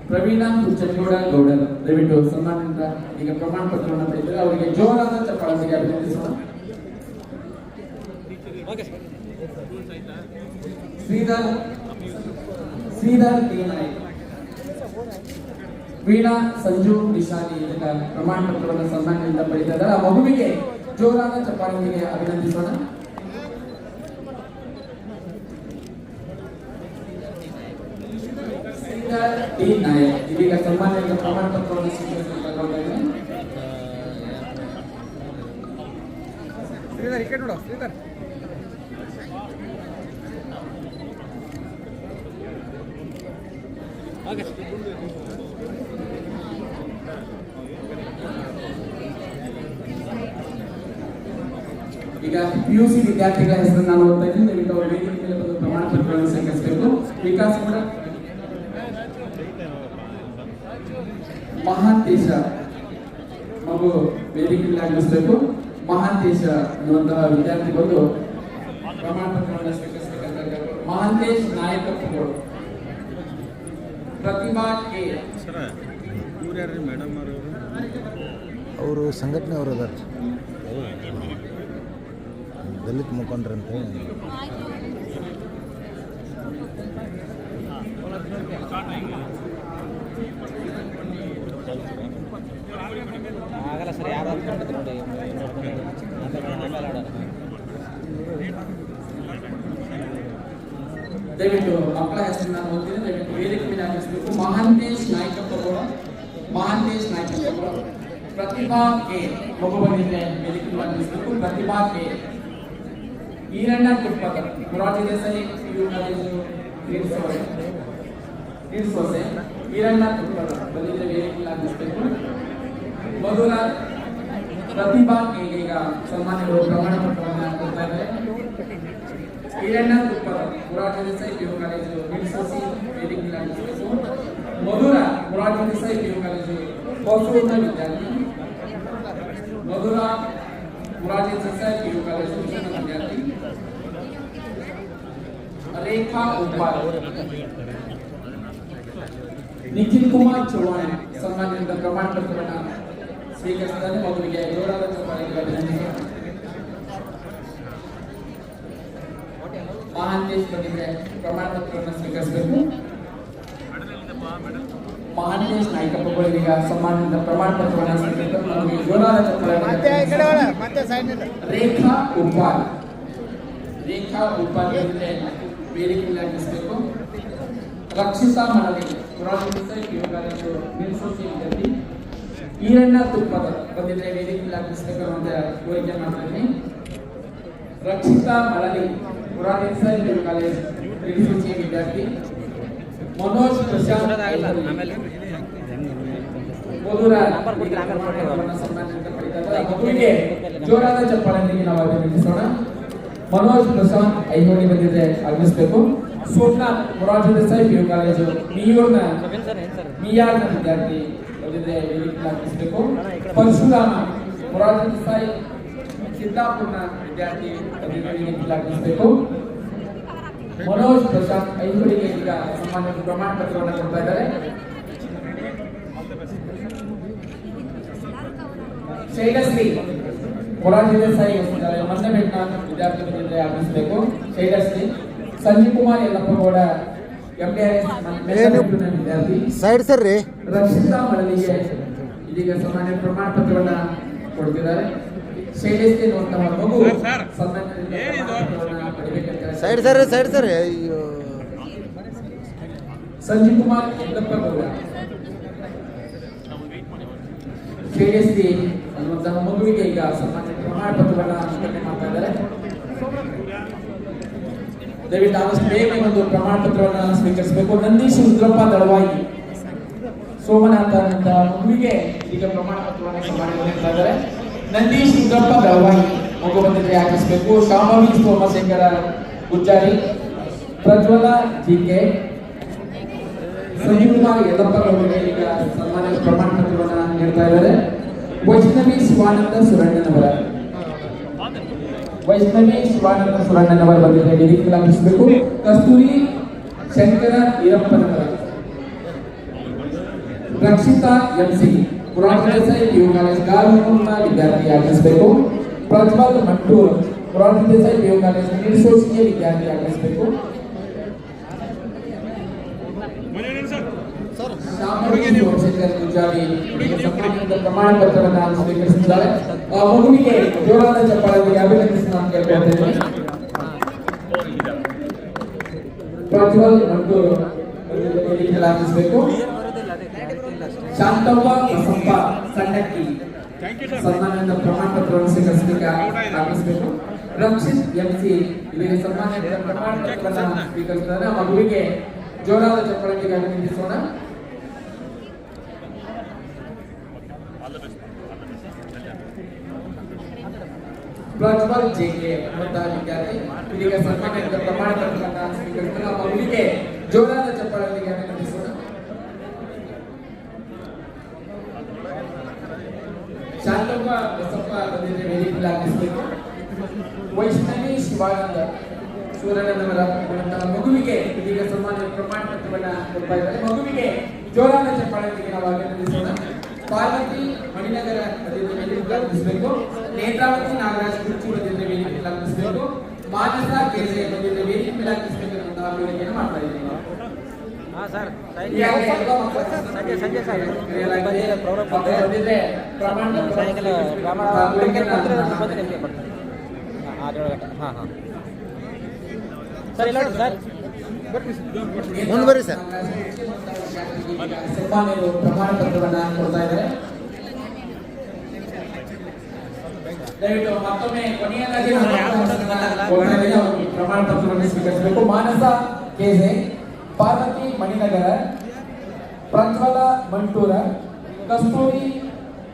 ಪ್ರವೀಣ ಹುಚ್ಚಮೇಗೌಡ ಗೌಡರ್, ದಯವಿಟ್ಟು ಸನ್ಮಾನದಿಂದ ಈಗ ಪ್ರಮಾಣ ಪತ್ರವನ್ನು ಪಡೆದಿದ್ದಾರೆ. ಅವರಿಗೆ ಜೋರಾದ ಚಪ್ಪಾಳೆಯೊಂದಿಗೆ ಅಭಿನಂದಿಸೋಣ. Okay sir. Shridhar K Nayka, Veena Sanju Nishani ಇದೀಗ ಪ್ರಮಾಣ ಪತ್ರವನ್ನು ಸನ್ಮಾನದಿಂದ ಪಡೆದಿದ್ದಾರೆ. ಆ ಮಗುವಿಗೆ ಜೋರಾದ ಚಪ್ಪಾಳೆಯೊಂದಿಗೆ ಅಭಿನಂದಿಸೋಣ. ಶ್ರೀಧರ್ ಟಿ ನಾಯಕ್ ಇದೀಗ ಸನ್ಮಾನದಿಂದ ಪ್ರಮಾಣ ಪತ್ರವನ್ನು ಸ್ವೀಕರಿಸಿದ್ದಾರೆ. ಓಕೆ ಈಗ ಪಿಯುಸಿ ವಿದ್ಯಾರ್ಥಿಗಳ ಹೆಸರನ್ನು ನಾನು ಓದ್ತಾ ಇದ್ದೀನಿ. ದಯವಿಟ್ಟು ಅವರು ವೇದಿಕೆ ಮೇಲೆ ಬಂದು ಪ್ರಮಾಣ ಪತ್ರಗಳನ್ನು ಸ್ವೀಕರಿಸಬೇಕು. ವಿಕಾಸ್ ಕೂಡ ಮಹಾಂತೇಶ ಮಗು ವೇದಿಕೆ ಮೇಲೆ ಆಗಮಿಸಬೇಕು. ಮಹಾಂತೇಶ ಎನ್ನುವಂತಹ ವಿದ್ಯಾರ್ಥಿ ಬಂದು ಪ್ರಮಾಣ ಪತ್ರವನ್ನು ಸ್ವೀಕರಿಸಬೇಕಂತ ಕೇಳ್ಕೊಂಡು ಮಹಾಂತೇಶ್ ನಾಯಕತ್ವಗಳು. ಪ್ರತಿಭಾ ಕೆ, ಅವರು ಸಂಘಟನೆ ಅವರು ಅದಾರ, ದಲಿತ ಮುಖಂಡರಂತೆ. ಆಗಲ್ಲ ಸರ್, ಯಾರು ಅಂದ್ಕೊಂಡಿದ್ರು ನೋಡಿ. ದಯವಿಟ್ಟು ಮಕ್ಕಳ ಹೆಸರನ್ನು ನಾನು ಓದ್ತೀನಿ. ದಯವಿಟ್ಟು ವೇದಿಕೆ ಮೇಲೆ ಆಗಮಿಸಬೇಕು. ಮಹಾಂತೇಶ್ ನಾಯಕತ್ವಗಳು, ಮಹಾಂತೇಶ್ ನಾಯಕತ್ವಗಳು. ಪ್ರತಿಭಾ ಕೆ ಮಗು ಬಂದಿದೆ, ವೇದಿಕೆ ಮೇಲೆ ಆಗಮಿಸಬೇಕು. ಪ್ರತಿಭಾ ಕೆ. ಈರಣ್ಣ ತುಪ್ಪದ, ಮೊರಾರ್ಜಿ ದೇಸಾಯಿ ಪಿಯು ಕಾಲೇಜು ನೀಡ್ಸೋಸೆ. ಈರಣ್ಣ ತುಪ್ಪದ ಬಂದಿದೆ, ವೇದಿಕೆ ಮೇಲೆ ಆಗಮಿಸಬೇಕು. ಮಧುರ ಪ್ರತಿಭಾ ಕೆ ಈಗ ಸನ್ಮಾನಗಳು ಪ್ರಮಾಣ ಪತ್ರವನ್ನು ಕೊಡ್ತಾ ಇದ್ದಾರೆ. ಈರಣ್ಣ ತುಪ್ಪದ, ಮೊರಾರ್ಜಿ ದೇಸಾಯಿ ಪಿಯು ಕಾಲೇಜು ನೀಡ್ಸೋಸಿ, ವೇದಿಕೆ ಮೇಲೆ ಆಗಮಿಸಬೇಕು. ಮಧುರ ಮೊರಾರ್ಜಿ ದೇಸಾಯಿ ಪಿಯು ಕಾಲೇಜು ಹೊಸೂರಿನ ವಿದ್ಯಾರ್ಥಿ. ಮಧುರ ಮೊರಾರ್ಜಿ ದೇಸಾಯಿ ಪಿಯು ಕಾಲೇಜು ಹೊಸೂರಿನ ವಿದ್ಯಾರ್ಥಿ. ರೇಖಾ ಉಪ್ಪಾರ್. ನಿಖಿಲ್ ಕುಮಾರ್ ಚೌಹಾಣ್ ಸನ್ಮಾನದಿಂದ ಪ್ರಮಾಣ ಪತ್ರವನ್ನು ಸ್ವೀಕರಿಸಿದ್ದಾರೆ. ಮಗುವಿಗೆ ಜೋರಾದ ಚಪ್ಪಾಳೆಯಿಂದ ಅಭಿನಂದಿಸೋಣ. ಮಹಾಂತೇಶ್ ಬಂದಿದೆ, ಪ್ರಮಾಣ ಪತ್ರವನ್ನು ಸ್ವೀಕರಿಸಬೇಕು. ಮಹಾಂತೇಶ್ ನಾಯಕಪ್ಪಗಳಿಗೆ ಸನ್ಮಾನದಿಂದ ಪ್ರಮಾಣ ಪತ್ರವನ್ನು ಸ್ವೀಕರಿಸಬೇಕು. ಮಗುವಿಗೆ ಜೋರಾದ ಚಪ್ಪಾಳೆ. ರೇಖಾ ಉಪ್ಪಾರ್, ರೇಖಾ ಉಪ್ಪಾರ್ ಬಂದಿದೆ, ವೇದಿಕೆ ಮೇಲೆ ಆಗಮಿಸಬೇಕು. ರಕ್ಷಿತಾ ಮನವಿ, ಮೊರಾರ್ಜಿ ದೇಸಾಯಿ ಪಿಯು ಕಾಲೇಜು ನೀಡ್ಸೋಸಿ ವಿದ್ಯಾರ್ಥಿ. ಈರಣ್ಣ ತುಪ್ಪದ ಬಂದಿದ್ರೆ ವೇದಿಕೆ ಮೇಲೆ ಆಗಮಿಸಬೇಕು ಅಂತ ಕೋರಿಕೆ ಮಾಡ್ತಾ ಇದ್ದೀನಿ. ರಕ್ಷಿತಾ ಮಳಲಿ ಮುರಾರಿ ದೇಸಾಯಿ ಪಿಯು ಕಾಲೇಜ್ ಇಳಿಸೂಚಿಯ ವಿದ್ಯಾರ್ಥಿ ಮನೋಜ್ ಪ್ರಶಾಂತ್ ಆಮೇಲೆ ಕೋಲೂರ ನಂಬರ್ ಕೊಡ್ತೀರಾ? ಆಮೇಲೆ ಕೊಡ್ತೀರಾ? ಸನ್ಮಾನದಿಂದ ಪಡೆದಿದ್ದಾರೆ. ಮಗುವಿಗೆ ಜೋರಾದ ಚಪ್ಪಾಳೆಯೊಂದಿಗೆ ನಾವು ಅಭಿನಂದಿಸೋಣ. ಮನೋಜ್ ಪ್ರಶಾಂತ್ ಐಹೊಳಿ ಬಂದಿದೆ, ಆಗಮಿಸಬೇಕು. ಸೋಮನಾಥ್ ಮುರಾರಿ ದೇಸಾಯಿ ಪಿಯು ಕಾಲೇಜು ಮಿಯೂರ್ನ ಮಿಯಾರ್ನ ವಿದ್ಯಾರ್ಥಿ ಬಂದಿದೆ, ವೇದಿಕೆಗೆ ಆಗಮಿಸಬೇಕು. ಪರಶುರಾಮ ಮುರಾರಿ ದೇಸಾಯಿ ಸಿದ್ದಾಪುರ್ನ ವಿದ್ಯಾರ್ಥಿ ಬಂದಿದೆ, ವೇದಿಕೆಗೆ ಆಗಮಿಸಬೇಕು. ಮನೋಜ್ ಪ್ರಶಾಂತ್ ಐಹೊಳಿಗೆ ಈಗ ಸನ್ಮಾನದ ಪ್ರಮಾಣ ಪತ್ರವನ್ನು ಕೊಡ್ತಾ ಇದ್ದಾರೆ. ಶೈಲಶ್ರೀ ಮುರಾರಿ ದೇಸಾಯಿ ವಹಿಸಿದ್ದಾರೆ, ಮೊನ್ನೆ ಬೆಟ್ಟ ವಿದ್ಯಾರ್ಥಿ ಬಂದಿದ್ರೆ ಆಗಮಿಸಬೇಕು. ಶೈಲಶ್ರೀ ಸಂಜೀವ್ ಕುಮಾರ್ ಯಲ್ಲಪ್ಪಗೌಡ MDRS ವಿದ್ಯಾರ್ಥಿ ಸೈಡ್ ಸರ್ ರೀ. ರಕ್ಷಿತಾ ಮಳಲಿಗೆ ಇದೀಗ ಸನ್ಮಾನ್ಯ ಪ್ರಮಾಣ ಪತ್ರವನ್ನ ಕೊಡ್ತಿದ್ದಾರೆ. ಶೈಲಶ್ರೀ ಎನ್ನುವಂತಹ ಮಗು ಸನ್ಮಾನ್ಯದಿಂದ ಪ್ರಮಾಣ ಪತ್ರವನ್ನ ಪಡೆಯಬೇಕಂತ ಸೈಡ್ ಸರ್ ಸೈಡ್ ಸರ್. ಅಯ್ಯೋ ಸಂಜೀವ್ ಕುಮಾರ್ ಯಲ್ಲಪ್ಪಗೌಡ ಶೈಲಶ್ರೀ ಅನ್ನುವಂತಹ ಮಗುವಿಗೆ ಈಗ ಸನ್ಮಾನ್ಯ ಪ್ರಮಾಣ ಪತ್ರವನ್ನ ವಿತರಣೆ ಮಾಡ್ತಾ ಇದ್ದಾರೆ. ದಯವಿಟ್ಟು ಆದಷ್ಟು ಬೇಗ ಒಂದು ಪ್ರಮಾಣ ಪತ್ರವನ್ನ ಸ್ವೀಕರಿಸಬೇಕು. ನಂದೀಶ್ ರುದ್ರಪ್ಪ ದಳವಾಯಿ ಸೋಮನಾಥ ಅಂತ ಮಗುವಿಗೆ ಈಗ ಪ್ರಮಾಣ ಪತ್ರವನ್ನು ಸನ್ಮಾನ ನೀಡ್ತಾ ಇದ್ದಾರೆ. ನಂದೀಶ್ ರುದ್ರಪ್ಪ ದಳವಾಯಿ ಮಗು ಬಂದಿದ್ರೆ ಆಗಮಿಸಬೇಕು. ಶಾಂಭವಿ ಸೋಮಶೇಖರ ಗುಜ್ಜಾರಿ, ಪ್ರಜ್ವಲ ಜಿಕೆ, ಸಂಜೀವ್ ಕುಮಾರ್ ಯಲ್ಲಪ್ಪಗೌಡರಿಗೆ ಈಗ ಸನ್ಮಾನದ ಪ್ರಮಾಣ ಪತ್ರವನ್ನ ನೀಡ್ತಾ ಇದ್ದಾರೆ. ವೈಷ್ಣವಿ ಶಿವಾನಂದ ಸುರಣ್ಣನವರ ಬಂದಿದ್ದಾರೆ, ವೇದಿಕೆಗೆ ಆಗಮಿಸಬೇಕು. Kasturi Shankara Irappanavara, Rakshita MC Murari Desai PU college ಗಾರ್ಮೂರ್ನ ವಿದ್ಯಾರ್ಥಿ ಆಗಮಿಸಬೇಕು. ಪ್ರಜ್ವಲ್ ಮಂಟೂರ್ ಮುರಾರಿ ದೇಸಾಯಿ ಪಿಯು ಕಾಲೇಜ್ ನಿರ್ಸೋಚಿಯ ವಿದ್ಯಾರ್ಥಿ ಆಗಮಿಸಬೇಕು. ಸೋಮಶೇಖರ್ ಗುಜ್ಜಾರಿ ಸನ್ಮಾನದ ಪ್ರಮಾಣ ಪತ್ರವನ್ನು ಸ್ವೀಕರಿಸಿದ್ದಾರೆ. ಆ ಮಗುವಿಗೆ ಜೋರಾದ ಚಪ್ಪಾಳೆಯೊಂದಿಗೆ ಅಭಿನಂದಿಸಿ ನಾನು ಕೇಳ್ಕೊಳ್ತೇನೆ. ಪ್ರಜ್ವಲ್ ಮಂಟೂರ್ ಆಗಮಿಸಬೇಕು. ಶಾಂತವ್ವ ಬಸಪ್ಪ ಸಣ್ಣಕ್ಕಿ ಸನ್ಮಾನದ ಪ್ರಮಾಣ ಪತ್ರವನ್ನು ಸ್ವೀಕರಿಸಬೇಕು ಆಗಮಿಸಬೇಕು. ರಕ್ಷಿತ್ ಎಂಸಿ ಇವರಿಗೆ ಸನ್ಮಾನದ ಪ್ರಮಾಣ ಪತ್ರವನ್ನು ಸ್ವೀಕರಿಸಿದ್ದಾರೆ. ಆ ಮಗುವಿಗೆ ಜೋರಾದ ಚಪ್ಪಾಳೆಯೊಂದಿಗೆ ಅಭಿನಂದಿಸೋಣ. ಪ್ರಜ್ವಲ್ ಜೆಕೆ ಅನ್ನುವಂತಹ ವಿದ್ಯಾರ್ಥಿ ಇದೀಗ ಸನ್ಮಾನದ ಪ್ರಮಾಣ ಪತ್ರವನ್ನು ಸ್ವೀಕರಿಸಿದ್ದಾರೆ. ಆ ಮಗುವಿಗೆ ಜೋರಾದ ಚಪ್ಪಾಳೆಯೊಂದಿಗೆ ಅಭಿನಂದಿಸೋಣ. ಶಾಂತವ್ವ ಬಸಪ್ಪ ಬಂದಿದ್ರೆ ವೇದಿಕೆಗೆ ಆಗಮಿಸಬೇಕು. ವೈಷ್ಣವಿ ಶಿವಾನಂದ ಸೂರ್ಯನವರ ಮಗುವಿಗೆ ಇದೀಗ ಸನ್ಮಾನದ ಪ್ರಮಾಣ ಪತ್ರವನ್ನ ಕೊಡ್ತಾ ಇದ್ದಾರೆ. ಮಗುವಿಗೆ ಜೋರಾದ ಚಪ್ಪಾಳೆಯೊಂದಿಗೆ ನಾವು ಅಭಿನಂದಿಸೋಣ. ಪಾರ್ವತಿ ಮಣಿನಗರ ವೇದಿಕೆಗೆ ಆಗಮಿಸಬೇಕು. ನೇತ್ರಾವತಿ ನಾಗರಾಜ್ ಕುರ್ಚಿ ಬಂದಿದ್ರೆ ವೇದಿಕೆಗೆ ಆಗಮಿಸಬೇಕು. ಮಾನಸ ಕೇಸರಿ ಬಂದಿದ್ರೆ ವೇದಿಕೆಗೆ ಆಗಮಿಸಬೇಕು ಅನ್ನುವಂತಹ ಬೇಡಿಕೆಯನ್ನು ಮಾಡ್ತಾ ಇದ್ದೀನಿ. ಹಾಂ ಸರ್, ಈಗಾಗಲೇ ಸಂಜೆ ಸರ್ ಪ್ರೋಗ್ರಾಮ್ ಬಂದಿದ್ರೆ ಪ್ರಮಾಣ ಸಾಯಂಕಾಲ ಹಾಂ ಹಾಂ ಸರ್ ಇಲ್ಲ ಸರ್ ಮುಂದೆ ಬರ್ರಿ ಸರ್. ಸನ್ಮಾನ್ಯರು ಪ್ರಮಾಣ ಪತ್ರವನ್ನ ಕೊಡ್ತಾ ಇದ್ದಾರೆ. ದಯವಿಟ್ಟು ಮತ್ತೊಮ್ಮೆ ಕೊನೆಯದಾಗಿ ಪ್ರಮಾಣ ಪತ್ರವನ್ನು ಸ್ವೀಕರಿಸಬೇಕು. ಮಾನಸ ಕೇಸೆ, ಪಾರ್ವತಿ ಮಣಿನಗರ, ಪ್ರಜ್ವಲ ಮಂಟೂರ, ಕಸ್ತೂರಿ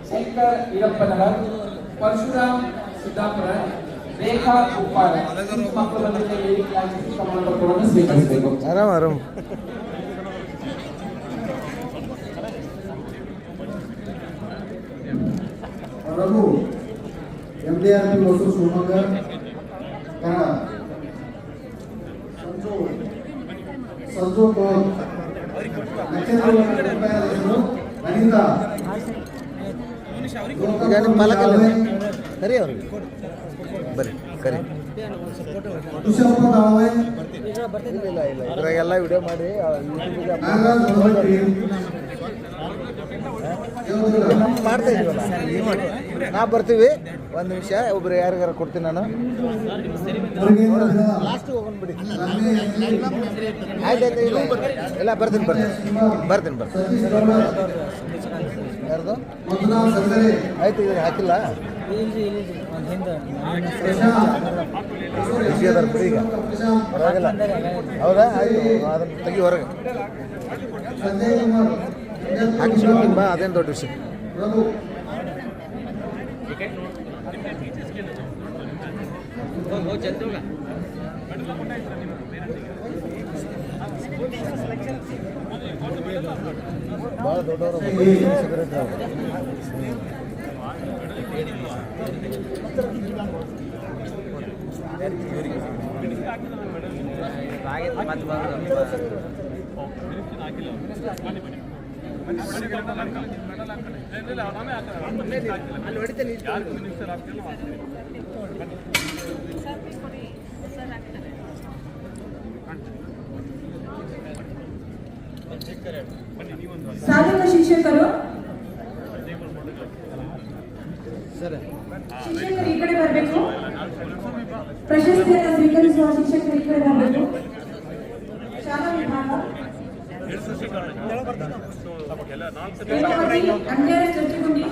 ಶಂಕರ್ ಈರಪ್ಪನವರ್, ಪರಶುರಾಮ್ ಸಿದ್ದಾಪುರ, ರೇಖಾ ಉಪ್ಪಾರ ಮಕ್ಕಳು ಬಂದಿದ್ದ ವೇದಿಕೆಯಾಗಿ ಪ್ರಮಾಣ ಪತ್ರವನ್ನು ಸ್ವೀಕರಿಸಬೇಕು. ಆರಾಮ್ ಆರಾಮ್. ರಘು MDRP ಹೊಸೂರು ಶಿವಮೊಗ್ಗ ಕನ್ನಡ. ಸಂಜು ಕೌಲ್ ನಕ್ಷತ್ರ ಅನಿತಾ ಈಗ ನಿಮ್ಮ ಮಾಲಕ ಸರಿ ಅವ್ರಿಗೆ ಬರ್ರಿ ಕರಿ. ತುಷಾರಪ್ಪ ದಾವೆ, ಇಲ್ಲ ಇದ್ರಾಗೆಲ್ಲ ವಿಡಿಯೋ ಮಾಡಿ ನಾಗರಾಜ್ ಹೊರಟ್ಟಿ, ನಮ್ಮ ಮಾಡ್ತಾ ಇದೀವಲ್ಲ ನಾ ಬರ್ತೀವಿ. ಒಂದು ನಿಮಿಷ ಒಬ್ರು ಯಾರಿಗಾರ ಕೊಡ್ತೀನಿ ನಾನು. ಲಾಸ್ಟ್ ಹೋಗೋಣ ಬಿಡಿ. ಆಯ್ತು ಇಲ್ಲ ಎಲ್ಲ ಬರ್ತೀನಿ ಸತೀಶ್ ಗೌಡ, ಯಾರ್ದು ಮಂಜುನಾಥ್ ಸಂಗರೆ, ಆಯ್ತು ಇದು ಹಾಕಿಲ್ಲ. ಬಿಸಿ ಅದಾರ ಬಿಡಿ ಈಗ ಪರವಾಗಿಲ್ಲ. ಹೌದಾ ಆಯ್ತು ಅದನ್ನು ತೆಗಿ ಹೊರಗೆ ಹಾಕಿಸ್ಕೊಂಡು ಬಾ, ಅದೇನು ದೊಡ್ಡ ವಿಷಯ. ಭಾಳ ದೊಡ್ಡವರು ಸಿಗರೇಟ್ ಮತ್ತೆ ಸಾಧಕ ಶಿಕ್ಷಕರು ಶಿಕ್ಷಕರು ಈ ಕಡೆ ಬರಬೇಕು. ಪ್ರಶಸ್ತಿಯನ್ನು ಸ್ವೀಕರಿಸುವ ಶಿಕ್ಷಕರು ಈ ಕಡೆ ಬರಬೇಕು. ಶಾಲಾ ವಿಭಾಗ ಅಂಜಾರ ಚರ್ಚಿಗುಂಡಿ,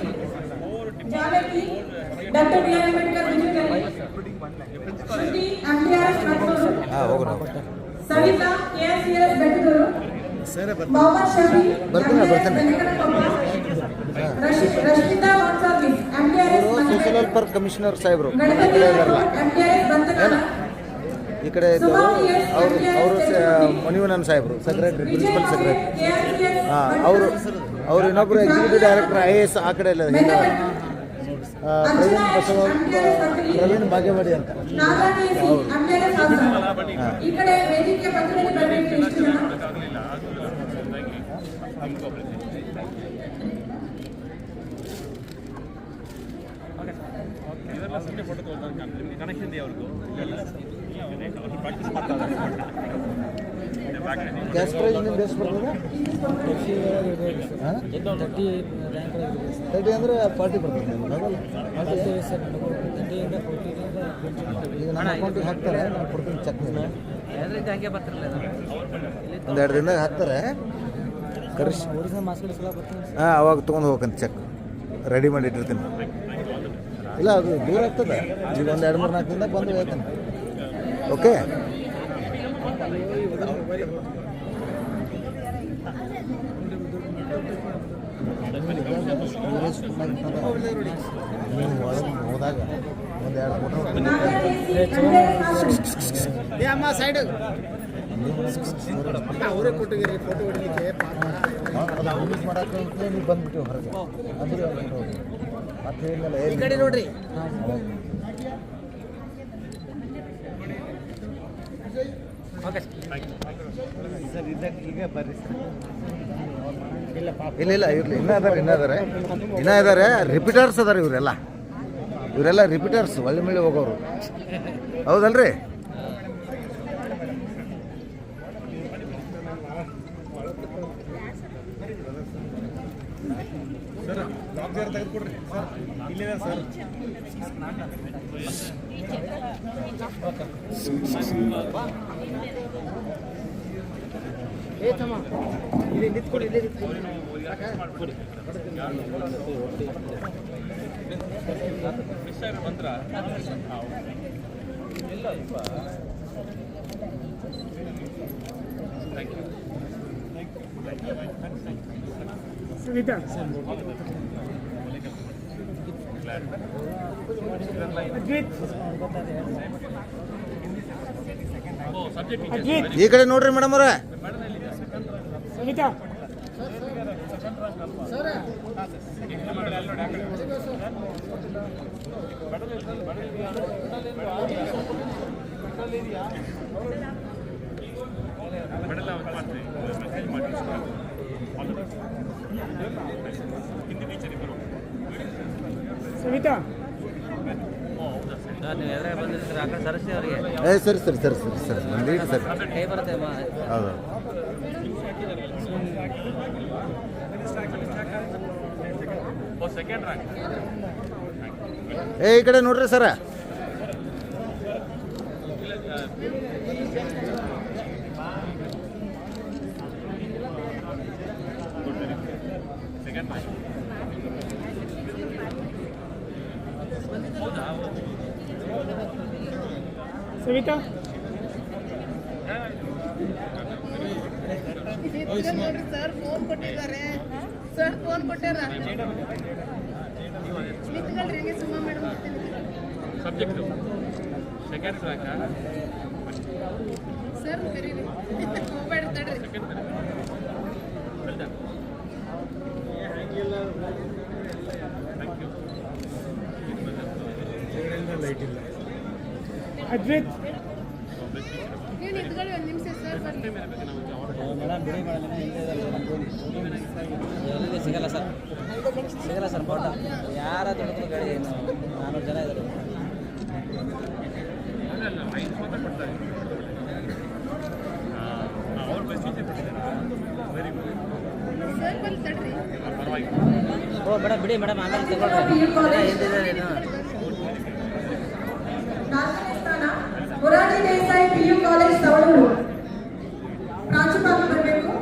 ಜಾಲಕಿ ಡಾಕ್ಟರ್ ಬಿ ಆರ್ ಅಂಬೇಡ್ಕರ್ ವಿಜಯಕರಿ, ಶ್ರುತಿ ಅಂಜಾರ Katturu, Savita KSCS Bettaduru, Mohammed Shafi Rashmita what service social welfare commissioner ಸಾಹೇಬರು ಈ ಕಡೆ ಇದ್ದವರು ಅವರು ಮಣಿವಣ್ಣನ್ ಸಾಹೇಬರು ಸೆಕ್ರೆಟರಿ, ಪ್ರಿನ್ಸಿಪಲ್ ಸೆಕ್ರೆಟರಿ. ಅವರು ಇನ್ನೊಬ್ಬರು ಎಕ್ಸಿಕ್ಯೂಟಿವ್ ಡೈರೆಕ್ಟರ್ IAS ಆ ಕಡೆ ಎಲ್ಲ ಹಿಂಗೆ ಪ್ರವೀಣ್ ಬಾಗೇವಾಡಿ ಅಂತ. ಈ ಕಡೆ ವೇದಿಕೆ ಪಕ್ಕದಲ್ಲಿ ಬರಬೇಕು. ಎಷ್ಟು ಜನ ಕ್ಯಾಶ್ ಪ್ರೈಸ್ ನಿಮ್ದು ಎಷ್ಟು ಬರ್ತದೆ? 30 ಅಂದರೆ 40 ಬರ್ತದೆ ನಿಮ್ಗೆ ಆಗಲ್ಲ? ಈಗ ನನ್ನ ಅಕೌಂಟಿಗೆ ಹಾಕ್ತಾರೆ, ನಾನು ಕೊಡ್ತೀನಿ ಚೆಕ್. ಒಂದೆರಡು ದಿನದಾಗ ಹಾಕ್ತಾರೆ ಕರೆಕ್ಟ್. ಹಾಂ, ಅವಾಗ ತೊಗೊಂಡು ಹೋಗ್ಬೇಕಂತ ಚೆಕ್ ರೆಡಿ ಮಾಡಿ ಇಟ್ಟಿರ್ತೀನಿ. ಇಲ್ಲ, ಅದು ದೂರ ಆಗ್ತದೆ. ಈಗ ಒಂದು 2-3-4 ದಿನದಾಗ ಬಂದು ಹೇಳ್ತೀನಿ. ಓಕೆ. ಹೋದಾಗ ಒಂದು 2 ಸೈಡ್ ಅವರೇ ಕೊಟ್ಟಿದ್ದೀರಿ ಫೋಟೋ ಹೊಡಿಲಿಕ್ಕೆ ಯೂಸ್ ಮಾಡೋಕ್ಕೆ ನೀವು ಬಂದ್ಬಿಟ್ಟು ಹೊರಗೆ ಅಂದ್ರೆ ಮತ್ತೆ ಈ ಕಡೆ ನೋಡ್ರಿ. ಈಗ ಬರ್ರಿ ಇಲ್ಲ ಇರಲಿ, ಇನ್ನೂ ಇದ್ದಾರೆ ರಿಪೀಟರ್ಸ್ ಅದಾರೆ. ಇವರೆಲ್ಲ ರಿಪೀಟರ್ಸ್, ಒಳ್ಳೆ ಮೇಲೆ ಹೋಗೋರು. ಹೌದಲ್ರಿ? ಈ ಕಡೆ ನೋಡ್ರಿ ಮೇಡಮ್ ಅವ್ರ. ಸವಿತಾ ಸರಿ ಒಂದು ಸರಿ ಹೌದು. ಈ ಕಡೆ ನೋಡ್ರಿ ಸರ. ಸೆಕೆಂಡ್ ಸವಿತಾ ಸರ್ ಫೋನ್ ಕೊಟ್ಟಿದ್ದಾರೆ. ಸರ್ ಫೋನ್ ಕೊಟ್ಟಾರ. ನಿಂತ್ಕೊಳ್ರಿ ಹಂಗೆ ಸುಮ್ಮ madam subject second track sir ಕರೀರಿ ಮೊಬೈಲ್ ತಡ್ರಿ. ಅದ್ವೈತ್ ನೀವು ನಿಂತ್ಕೊಳ್ಳಿ ಒಂದು ನಿಮಿಷ ಸರ್ ಬರ್ಲಿ. ಎಲ್ಲಿ ಸಿಗಲ್ಲ ಸರ್, ಸಿಗಲ್ಲ ಸರ್ ಫೋಟೋ. ಯಾರಾದ್ರೂ ಗಾಡಿ 400 ಜನ ಇದ್ದಾರೆ. ಸರ್ ಬಂದು ತಡ್ರಿ. ಓ ಮೇಡಮ್ ಬಿಡಿ ಮೇಡಮ್, ಆಮೇಲೆ ತಗೊಳ್ರಿ. ನಾಲ್ಕನೇ ಸ್ಥಾನ ಮೊರಾರ್ಜಿ ದೇಸಾಯಿ PU ಕಾಲೇಜ್ ತವಳೂರು. ಪ್ರಾಂಶುಪಾಲರು ಬರಬೇಕು.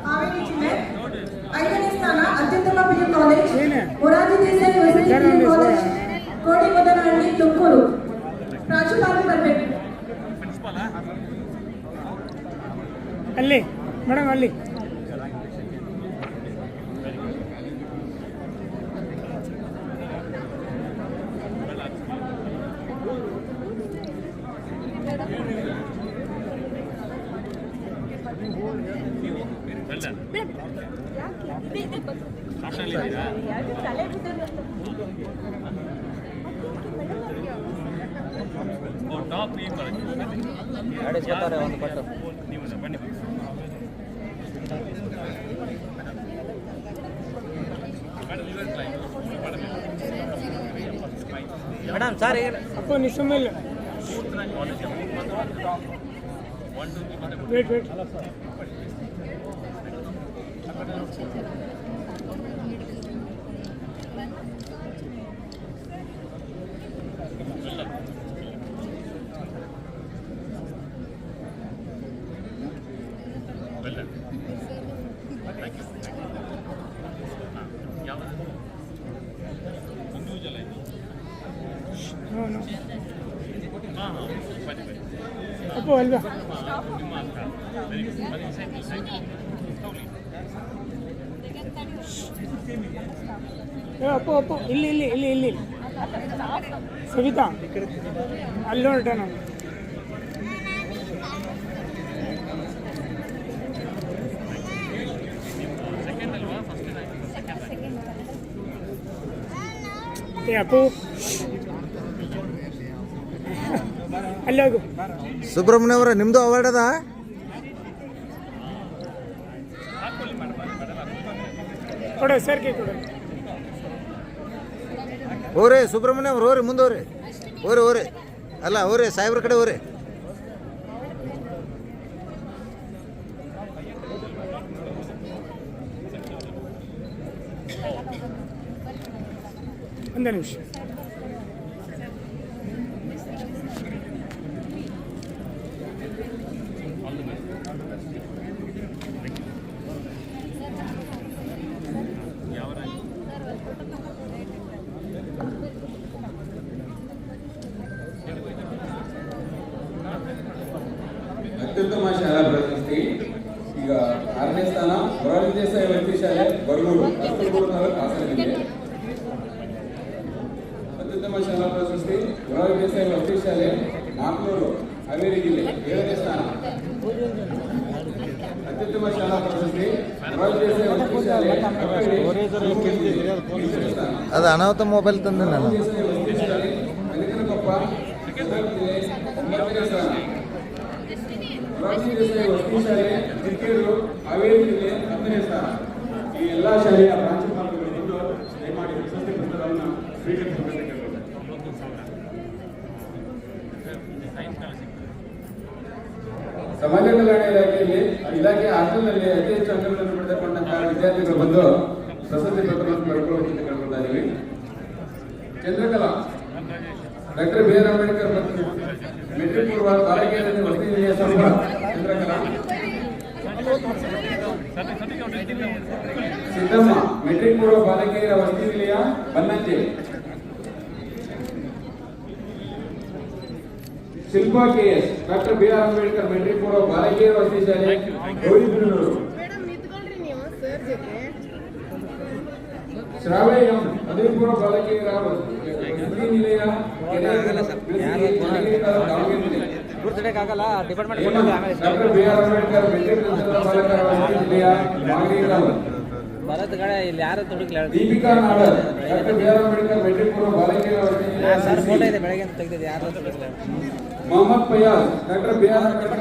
ಹಾವೇರಿ ಜಿಲ್ಲೆ. 5ನೇ ಸ್ಥಾನ ಅತ್ಯುತ್ತಮ PU ಕಾಲೇಜ್ ಮೊರಾರ್ಜಿ ದೇಸಾಯಿ ವಸತಿ PU ಕಾಲೇಜ್ ಕೋಡಿಮದನಹಳ್ಳಿ ತುಮಕೂರು. ಪ್ರಾಂಶುಪಾಲರು ಬರಬೇಕು. ಅಲ್ಲಿ ಮೇಡಮ್ ಅಲ್ಲಿ ಗಾಡಿ ಕೊಡ್ತಾರೆ ಒಂದು ಪಟ್ಟು. ಮೇಡಮ್ ಸರ್ ಅಪ್ಪ ನಿಸಮೇಲೆ ವೇಟ್ ವೇಟ್ ಅಪ್ಪು ಅಲ್ವಾ ಅಪ್ಪು ಅಪ್ಪು ಇಲ್ಲಿ ಇಲ್ಲಿ ಇಲ್ಲಿ ಇಲ್ಲಿ ಸವಿತಾ ಅಲ್ಲಿ ನೋಡ್ಟ ನಾನು ಏ ಅಪ್ಪು ಅಲ್ಲಿ ಹೋಗು. ಸುಬ್ರಹ್ಮಣ್ಯ ಅವರ ನಿಮ್ಮದು ಅವಾರ್ಡ್ ಅದ? ಕೊಡು ಸರ್ ಕೆ ಕೊಡು. ಹೋರಿ ಸುಬ್ರಹ್ಮಣ್ಯ ಅವ್ರು ಹೋರಿ ಮುಂದೆ ಹೋರಿ ಹೋರಿ ಹೋರಿ ಅಲ್ಲ ಹೋರಿ ಸಾಹೇಬ್ರ ಕಡೆ ಹೋರಿ. ಒಂದು ನಿಮಿಷ. ಅತ್ಯುತ್ತಮ ಶಾಲಾ ಪ್ರಶಸ್ತಿ ಈಗ 6ನೇ ಸ್ಥಾನ ಮೊರಾರ್ಜಿ ದೇಸಾಯಿ ವಸತಿ ಶಾಲೆ ಬರಗೂರು ಅರಸಲಗೂಡು ತಾಲೂಕು ಹಾಸನ ಜಿಲ್ಲೆ. ಅತ್ಯುತ್ತಮ ಶಾಲಾ ಪ್ರಶಸ್ತಿ ಮೊರಾರ್ಜಿ ದೇಸಾಯಿ ವಸತಿ ಶಾಲೆ ನಾಲ್ಕನೂರು ಹಾವೇರಿ ಜಿಲ್ಲೆ 7ನೇ ಸ್ಥಾನ. ಅತ್ಯುತ್ತಮ ಶಾಲಾ ಪ್ರಶಸ್ತಿ ಮೊರಾರ್ಜಿ ದೇಸಾಯಿ ವಸತಿ ಶಾಲೆ ಅದು ಅನಾಹುತ ಮೊಬೈಲ್ ತಂದೆ ನಾನು. ದೇಸಾಯಿ ವಸತಿ ಶಾಲೆ ಕನಕನಕೊಪ್ಪ ಜಿಲ್ಲೆ 9ನೇ ಸ್ಥಾನ. ಮೊರಾರ್ಜಿ ದೇಸಾಯಿ ವಸತಿ ಶಾಲೆ ಕಿರಿಕೇರು ಹಾವೇರಿ ಜಿಲ್ಲೆ 10ನೇ ಸ್ಥಾನ. ಈ ಎಲ್ಲ ಶಾಲೆಯ ಪ್ರಾಂಶುಪಾಲರು ಬಂದು ದಯಮಾಡಿ ಪ್ರಶಸ್ತಿ ಪತ್ರಗಳನ್ನು ಸ್ವೀಕರಿಸಬೇಕೆಂದು ಸಮಾಜ ಕಲ್ಯಾಣ ಇಲಾಖೆ ಹಾಸ್ಟೆಲ್ನಲ್ಲಿ ಅತಿ ಹೆಚ್ಚು ಅಂಕಗಳನ್ನು ಪಡೆದುಕೊಂಡಂತಹ ವಿದ್ಯಾರ್ಥಿಗಳು ಬಂದು ಪ್ರಶಸ್ತಿ ಪತ್ರವನ್ನು ಪಡ್ಕೊಳ್ಳೋಕೆ ಕೇಳ್ಕೊಳ್ತಾ ಇದ್ದೀವಿ. Chandrakala doctor BR Ambedkar matric ಪೂರ್ವ ಬಾಲಕಿಯರಲ್ಲಿ ವಸತಿ ನಿಲಯ ಸಂಬಳ ಚಂದ್ರಕಲಾ. ಸಿದ್ದಮ್ಮ ಮೆಟ್ರಿಕ್ ಪೂರ್ವ ಬಾಲಕಿಯರ ವಸತಿ ನಿಲಯ Bannanje. Shilpa KS, doctor B R Ambedkar matric ಪೂರ್ವ ಬಾಲಕಿಯರ ವಸತಿ ಶಾಲೆ ಗೌರಿಬಿದನೂರು. ಮೇಡಮ್ ನಿಂತ್ಕೊಳ್ರಿ ನೀವು ಸರ್ ಜೊತೆ. ಶ್ರಾವ್ಯ ಎಂ, ಪದವಿ ಪೂರ್ವ ಬಾಲಕಿಯರ ವಸತಿ ನಿಲಯ ಗುರುತಿಡಕ್ಕಾಗಲ್ಲ department doctor B R Ambedkar matric ನಂತರದ ಬಾಲಕರ ವಸತಿ ನಿಲಯ ಮಾಗಡಿಗಾಲ. ಬರೋದ್ ಕಡೆ ಇಲ್ಲಿ ಯಾರು ತುಡುಕ್ಲಿ Deepika Nadar, doctor B R Ambedkar matric ಪೂರ್ವ ಬಾಲಕಿಯರ ವಸತಿ ನಿಲಯ ಸರ್ ಫೋಟೋ ಇದೆ ಬೆಳಗ್ಗೆ ಅಂತ ತೆಗೆದಿದ್ದು ಯಾರು ತುಡುಕ್ಲಿ. Mohammed Fayaz, doctor B R Ambedkar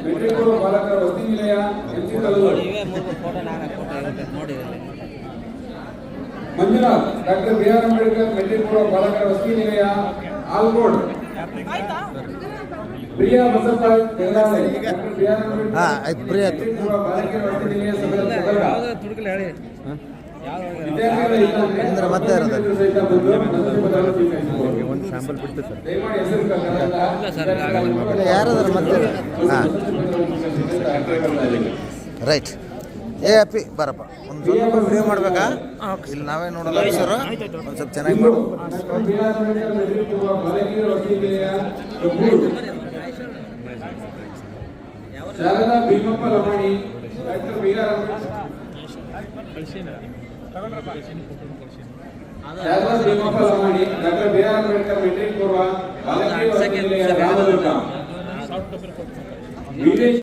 matric ಪೂರ್ವ ಬಾಲಕರ ವಸತಿ ನಿಲಯ ಎಂಸಿ ಕಲ್ಲೂರು. ಇವೇ ಮೂರು ಫೋಟೋ ನಾನು ಫೋಟೋ ನೋಡಿರಲಿ. Manjunath, doctor B R Ambedkar matric ಪೂರ್ವ ಬಾಲಕರ ವಸತಿ ನಿಲಯ ಆಲ್ಗೋಡ್. Priya Basappa Tegalale, doctor B R ಆಯ್ತು ಪ್ರಿಯ ಆಯ್ತು. ಮೆಟ್ರಿಕ್ ಪೂರ್ವ ಬಾಲಕಿಯರ ವಸತಿ ನಿಲಯ ಸದರ. ಯಾವ್ದು ತುಡುಕ್ಲಿ ಹೇಳಿ. ವಿದ್ಯಾರ್ಥಿಗಳ ಹಿತ ಅಂದ್ರೆ ಮತ್ತೆ ಇರೋದು. ಸಹಿತ ಬಂದು ನನ್ನ ಪದವನ್ನು ಸ್ವೀಕರಿಸಿದರು. ಒಂದು ಸ್ಯಾಂಪಲ್ ಬಿಡ್ತು ಸರ್. ದಯಮಾಡಿ ಹೆಸರು ಇಲ್ಲ ಯಾರಾದ್ರೂ ಮತ್ತೆ ಹಾಂ ರೈಟ್. ಏ ಅಪ್ಪಿ ಬರಪ್ಪ, ಒಂದು ಸ್ವಲ್ಪ ವಿಡಿಯೋ ಮಾಡ್ಬೇಕಾ? ಇಲ್ಲಿ ನಾವೇ ನೋಡೋಲ್ಲ ಸರ್, ಒಂದು ಸ್ವಲ್ಪ ಚೆನ್ನಾಗಿ ಮಾಡು. Doctor B R Ambedkar matric ಪೂರ್ವ ಬಾಲಕಿಯರ ವಸತಿ ನಿಲಯ Kabbur. Sharada Bheemappa Lamani, doctor B R Sharada Bheemappa Lamani, doctor B R Ambedkar matric ಪೂರ್ವ ಬಾಲಕಿಯರ ವಸತಿ ನಿಲಯ Ramdurg. Veeresh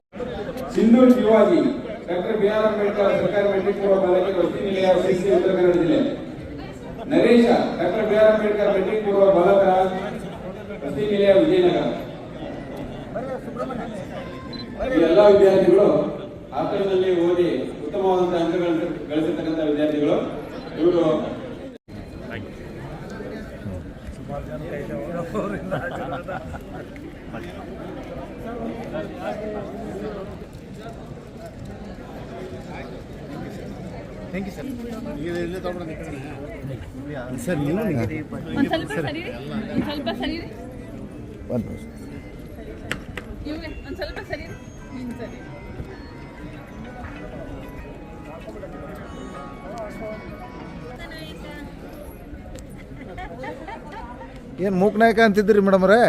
Sindhur Shivaji, doctor B R Ambedkar ಸರ್ಕಾರಿ ಮೆಟ್ರಿಕ್ ಪೂರ್ವ ಬಾಲಕಿಯರ ವಸತಿ ನಿಲಯ ಶಿರಸಿ ಉತ್ತರ ಕನ್ನಡ ಜಿಲ್ಲೆ. Naresh, doctor B R Ambedkar matric ಪೂರ್ವ ಬಾಲಕರ ವಸತಿ ನಿಲಯ ವಿಜಯನಗರ. ಈ ಎಲ್ಲ ವಿದ್ಯಾರ್ಥಿಗಳು ಆತರದಲ್ಲಿ ಓದಿ ಉತ್ತಮವಾದಂತಹ ಅಂಕಗಳನ್ನು ಗಳಿಸಿರ್ತಕ್ಕಂಥ ವಿದ್ಯಾರ್ಥಿಗಳು. ಇವರು ಸರ್ ನೀವು ಒಂದು ಸ್ವಲ್ಪ ಸರಿರಿ, ಒಂದು ಸ್ವಲ್ಪ ಸರಿರಿ, ಒಂದು ಇವ್ರೆ ಒಂದು ಸ್ವಲ್ಪ ಸರಿರಿ, ಸರಿ. ಏನು ಮೂಕ್ ನಾಯಕ ಅಂತಿದ್ರಿ ಮೇಡಮ್ ಅವರೇ?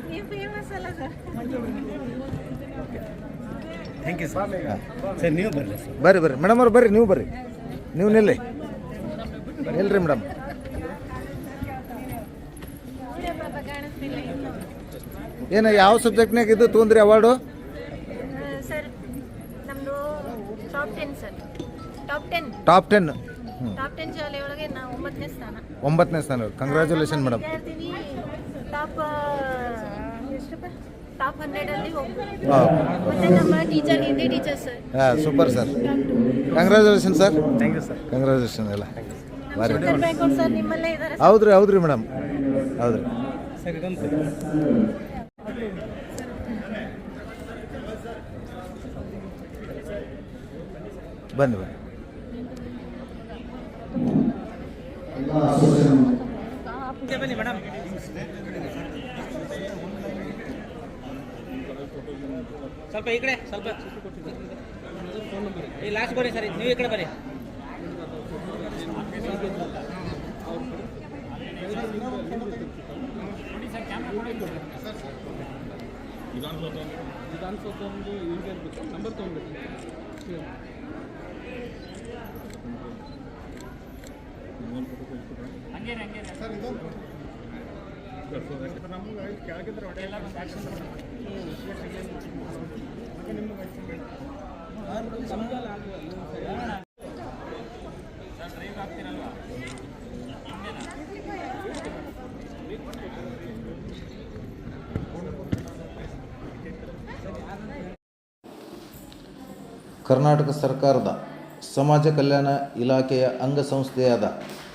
ನೀವು ಫೇಮಸ್ ಅಲ್ಲ sir. Thank you sir. Sir ನೀವು ಬರ್ರಿ ಸರ್, ಬರ್ರಿ ಬರ್ರಿ ಮೇಡಮ್ ಅವ್ರು ಬರ್ರಿ, ನೀವು ಬರ್ರಿ, ನೀವು ನಿಲ್ಲಿ ನಿಲ್ರಿ ಮೇಡಮ್. ಏನು ಯಾವ ಸಬ್ಜೆಕ್ಟ್ನಾಗ ಇದು ತೊಗೊಂಡ್ರಿ ಅವಾರ್ಡು? ಸರ್ ನಮ್ಮದು top 10 sir. Top 10 top 10 top 10 ಶಾಲೆಯೊಳಗೆ ನಾವು 9ನೇ ಸ್ಥಾನ. 9ನೇ ಸ್ಥಾನ. Congratulation madam. ಟಾಪ್ ಎಷ್ಟಪ್ಪ, ಟಾಪ್ 100 ಅಲ್ಲಿ ಹೋಗ್ಬೋದು. ಹಾಂ ಮತ್ತೆ ನಮ್ಮ ಟೀಚರ್ ಹಿಂದಿ ಟೀಚರ್ ಸರ್. ಹಾಂ super sir, congratulation sir. Thank you sir, congratulation ಎಲ್ಲ ಬಾರಿ. ಬ್ಯಾಂಕ್ ಸರ್ ನಿಮ್ಮಲ್ಲೇ ಇದ್ದಾರೆ. ಹೌದ್ರಿ ಹೌದ್ರಿ ಮೇಡಮ್, ಹೌದ್ರಿ. ಬನ್ನಿ ಬನ್ನಿ. ಬನ್ನಿ ಮೇಡಮ್. ಸ್ವಲ್ಪ ಈ ಕಡೆ, ಸ್ವಲ್ಪ ಈ ಲಾಸ್ಟ್ ಕೊಡಿ ಸರ್, ನೀವು ಈ ಕಡೆ ಬರ್ರಿ. ಕರ್ನಾಟಕ ಸರ್ಕಾರದ ಸಮಾಜ ಕಲ್ಯಾಣ ಇಲಾಖೆಯ ಅಂಗಸಂಸ್ಥೆಯಾದ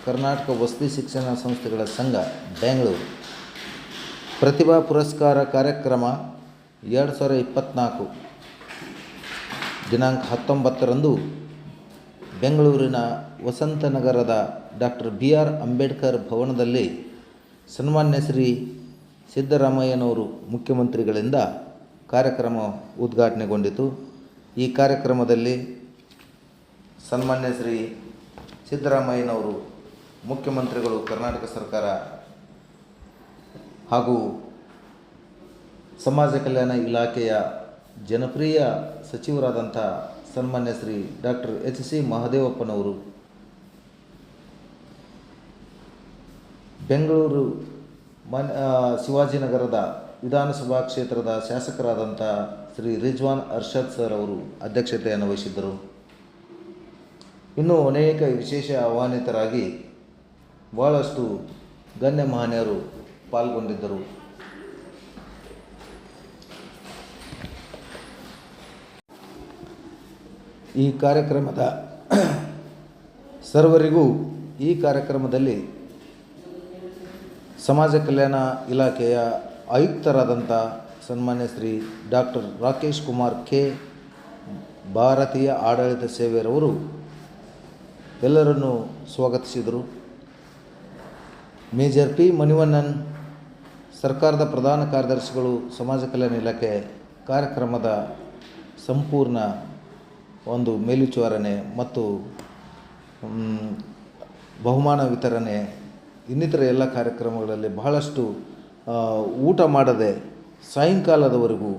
ಕರ್ನಾಟಕ ವಸತಿ ಶಿಕ್ಷಣ ಸಂಸ್ಥೆಗಳ ಸಂಘ ಬೆಂಗಳೂರು ಪ್ರತಿಭಾ ಪುರಸ್ಕಾರ ಕಾರ್ಯಕ್ರಮ 2024 ದಿನಾಂಕ 19ರಂದು ಬೆಂಗಳೂರಿನ ವಸಂತನಗರದ ಡಾಕ್ಟರ್ ಬಿ ಆರ್ ಅಂಬೇಡ್ಕರ್ ಭವನದಲ್ಲಿ ಸನ್ಮಾನ್ಯ ಶ್ರೀ ಸಿದ್ದರಾಮಯ್ಯನವರು ಮುಖ್ಯಮಂತ್ರಿಗಳಿಂದ ಕಾರ್ಯಕ್ರಮ ಉದ್ಘಾಟನೆಗೊಂಡಿತು. ಈ ಕಾರ್ಯಕ್ರಮದಲ್ಲಿ ಸನ್ಮಾನ್ಯ ಶ್ರೀ ಸಿದ್ದರಾಮಯ್ಯನವರು ಮುಖ್ಯಮಂತ್ರಿಗಳು ಕರ್ನಾಟಕ ಸರ್ಕಾರ ಹಾಗೂ ಸಮಾಜ ಕಲ್ಯಾಣ ಇಲಾಖೆಯ ಜನಪ್ರಿಯ ಸಚಿವರಾದಂಥ ಸನ್ಮಾನ್ಯ ಶ್ರೀ ಡಾಕ್ಟರ್ HC ಮಹದೇವಪ್ಪನವರು ಬೆಂಗಳೂರು ಶಿವಾಜಿನಗರದ ವಿಧಾನಸಭಾ ಕ್ಷೇತ್ರದ ಶಾಸಕರಾದಂಥ ಶ್ರೀ ರಿಜ್ವಾನ್ ಅರ್ಷದ್ ಸರ್ ಅವರು ಅಧ್ಯಕ್ಷತೆಯನ್ನು ವಹಿಸಿದ್ದರು. ಇನ್ನೂ ಅನೇಕ ವಿಶೇಷ ಆಹ್ವಾನಿತರಾಗಿ ಬಹಳಷ್ಟು ಗಣ್ಯ ಮಹನೀಯರು ಪಾಲ್ಗೊಂಡಿದ್ದರು. ಈ ಕಾರ್ಯಕ್ರಮದ ಸರ್ವರಿಗೂ ಈ ಕಾರ್ಯಕ್ರಮದಲ್ಲಿ ಸಮಾಜ ಕಲ್ಯಾಣ ಇಲಾಖೆಯ ಆಯುಕ್ತರಾದಂಥ ಸನ್ಮಾನ್ಯ ಶ್ರೀ ಡಾಕ್ಟರ್ ರಾಕೇಶ್ ಕುಮಾರ್ ಕೆ, ಭಾರತೀಯ ಆಡಳಿತ ಸೇವೆಯರವರು ಎಲ್ಲರನ್ನೂ ಸ್ವಾಗತಿಸಿದರು. ಮೇಜರ್ P ಮಣಿವಣ್ಣನ್, ಸರ್ಕಾರದ ಪ್ರಧಾನ ಕಾರ್ಯದರ್ಶಿಗಳು, ಸಮಾಜ ಕಲ್ಯಾಣ ಇಲಾಖೆ ಕಾರ್ಯಕ್ರಮದ ಸಂಪೂರ್ಣ ಒಂದು ಮೇಲ್ವಿಚಾರಣೆ ಮತ್ತು ಬಹುಮಾನ ವಿತರಣೆ ಇನ್ನಿತರ ಎಲ್ಲ ಕಾರ್ಯಕ್ರಮಗಳಲ್ಲಿ ಬಹಳಷ್ಟು ಊಟ ಮಾಡದೆ ಸಾಯಂಕಾಲದವರೆಗೂ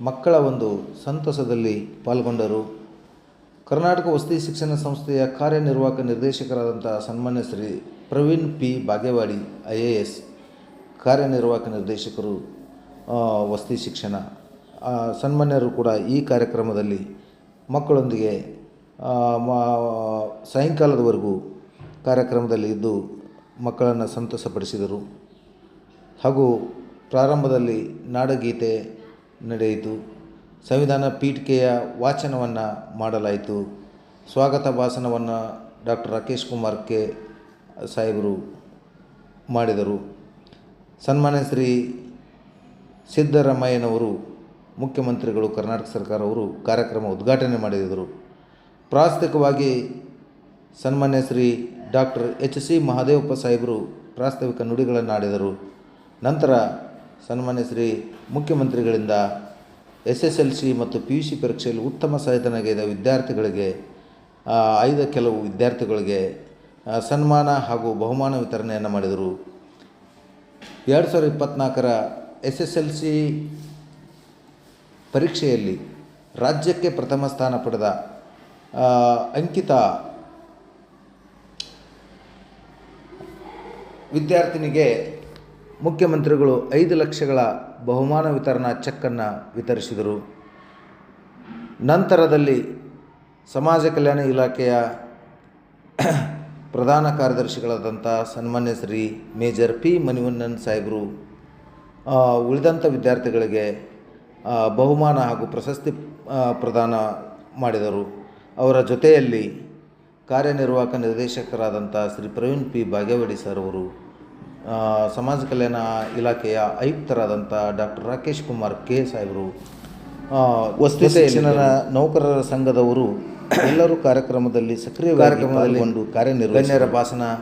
ಮಕ್ಕಳ ಒಂದು ಸಂತಸದಲ್ಲಿ ಪಾಲ್ಗೊಂಡರು. ಕರ್ನಾಟಕ ವಸತಿ ಶಿಕ್ಷಣ ಸಂಸ್ಥೆಯ ಕಾರ್ಯನಿರ್ವಾಹಕ ನಿರ್ದೇಶಕರಾದಂಥ ಸನ್ಮಾನ್ಯ ಶ್ರೀ ಪ್ರವೀಣ್ P ಬಾಗೇವಾಡಿ IAS, ಕಾರ್ಯನಿರ್ವಾಹಕ ನಿರ್ದೇಶಕರು ವಸತಿ ಶಿಕ್ಷಣ, ಸನ್ಮಾನ್ಯರು ಕೂಡ ಈ ಕಾರ್ಯಕ್ರಮದಲ್ಲಿ ಮಕ್ಕಳೊಂದಿಗೆ ಸಾಯಂಕಾಲದವರೆಗೂ ಕಾರ್ಯಕ್ರಮದಲ್ಲಿ ಇದ್ದು ಮಕ್ಕಳನ್ನು ಸಂತಸಪಡಿಸಿದರು. ಹಾಗೂ ಪ್ರಾರಂಭದಲ್ಲಿ ನಾಡಗೀತೆ ನಡೆಯಿತು. ಸಂವಿಧಾನ ಪೀಠಿಕೆಯ ವಾಚನವನ್ನು ಮಾಡಲಾಯಿತು. ಸ್ವಾಗತ ಭಾಷಣವನ್ನು ಡಾಕ್ಟರ್ ರಾಕೇಶ್ ಕುಮಾರ್ ಕೆ ಸಾಹೇಬರು ಮಾಡಿದರು. ಸನ್ಮಾನ್ಯ ಶ್ರೀ ಸಿದ್ದರಾಮಯ್ಯನವರು, ಮುಖ್ಯಮಂತ್ರಿಗಳು, ಕರ್ನಾಟಕ ಸರ್ಕಾರವರು ಕಾರ್ಯಕ್ರಮ ಉದ್ಘಾಟನೆ ಮಾಡಿದರು. ಪ್ರಾಸ್ತಾವಿಕವಾಗಿ ಸನ್ಮಾನ್ಯ ಶ್ರೀ ಡಾಕ್ಟರ್ HC ಮಹದೇವಪ್ಪ ಸಾಹೇಬರು ಪ್ರಾಸ್ತಾವಿಕ ನುಡಿಗಳನ್ನು ಆಡಿದರು. ನಂತರ ಸನ್ಮಾನ್ಯ ಶ್ರೀ ಮುಖ್ಯಮಂತ್ರಿಗಳಿಂದ SSLC ಮತ್ತು PUC ಪರೀಕ್ಷೆಯಲ್ಲಿ ಉತ್ತಮ ಸಾಧನೆಗೈದ ವಿದ್ಯಾರ್ಥಿಗಳಿಗೆ ಆಯ್ದ ಕೆಲವು ವಿದ್ಯಾರ್ಥಿಗಳಿಗೆ ಸನ್ಮಾನ ಹಾಗೂ ಬಹುಮಾನ ವಿತರಣೆಯನ್ನು ಮಾಡಿದರು. 2024ರ SSLC ಪರೀಕ್ಷೆಯಲ್ಲಿ ರಾಜ್ಯಕ್ಕೆ ಪ್ರಥಮ ಸ್ಥಾನ ಪಡೆದ ಅಂಕಿತಾ ವಿದ್ಯಾರ್ಥಿನಿಗೆ ಮುಖ್ಯಮಂತ್ರಿಗಳು 5 ಲಕ್ಷಗಳ ಬಹುಮಾನ ವಿತರಣಾ ಚೆಕ್ಕನ್ನು ವಿತರಿಸಿದರು. ನಂತರದಲ್ಲಿ ಸಮಾಜ ಕಲ್ಯಾಣ ಇಲಾಖೆಯ ಪ್ರಧಾನ ಕಾರ್ಯದರ್ಶಿಗಳಾದಂಥ ಸನ್ಮಾನ್ಯ ಶ್ರೀ ಮೇಜರ್ P ಮಣಿವಣ್ಣನ್ ಸಾಹೇಬರು ಉಳಿದಂಥ ವಿದ್ಯಾರ್ಥಿಗಳಿಗೆ ಬಹುಮಾನ ಹಾಗೂ ಪ್ರಶಸ್ತಿ ಪ್ರದಾನ ಮಾಡಿದರು. ಅವರ ಜೊತೆಯಲ್ಲಿ ಕಾರ್ಯನಿರ್ವಾಹಕ ನಿರ್ದೇಶಕರಾದಂಥ ಶ್ರೀ ಪ್ರವೀಣ್ P ಬಾಗೇವಾಡಿ ಸರ್ ಅವರು, ಸಮಾಜ ಕಲ್ಯಾಣ ಇಲಾಖೆಯ ಆಯುಕ್ತರಾದಂಥ ಡಾಕ್ಟರ್ ರಾಕೇಶ್ ಕುಮಾರ್ ಕೆ ಸಾಹೇಬರು, ವಸತಿ ಶಿಕ್ಷಣ ನೌಕರರ ಸಂಘದವರು ಎಲ್ಲರೂ ಕಾರ್ಯಕ್ರಮದಲ್ಲಿ ಸಕ್ರಿಯ ಕಾರ್ಯಕ್ರಮದಲ್ಲಿ ಕಾರ್ಯನಿರ್ವಹಿಸಿದರು. ಗಣ್ಯರ ಭಾಷಣ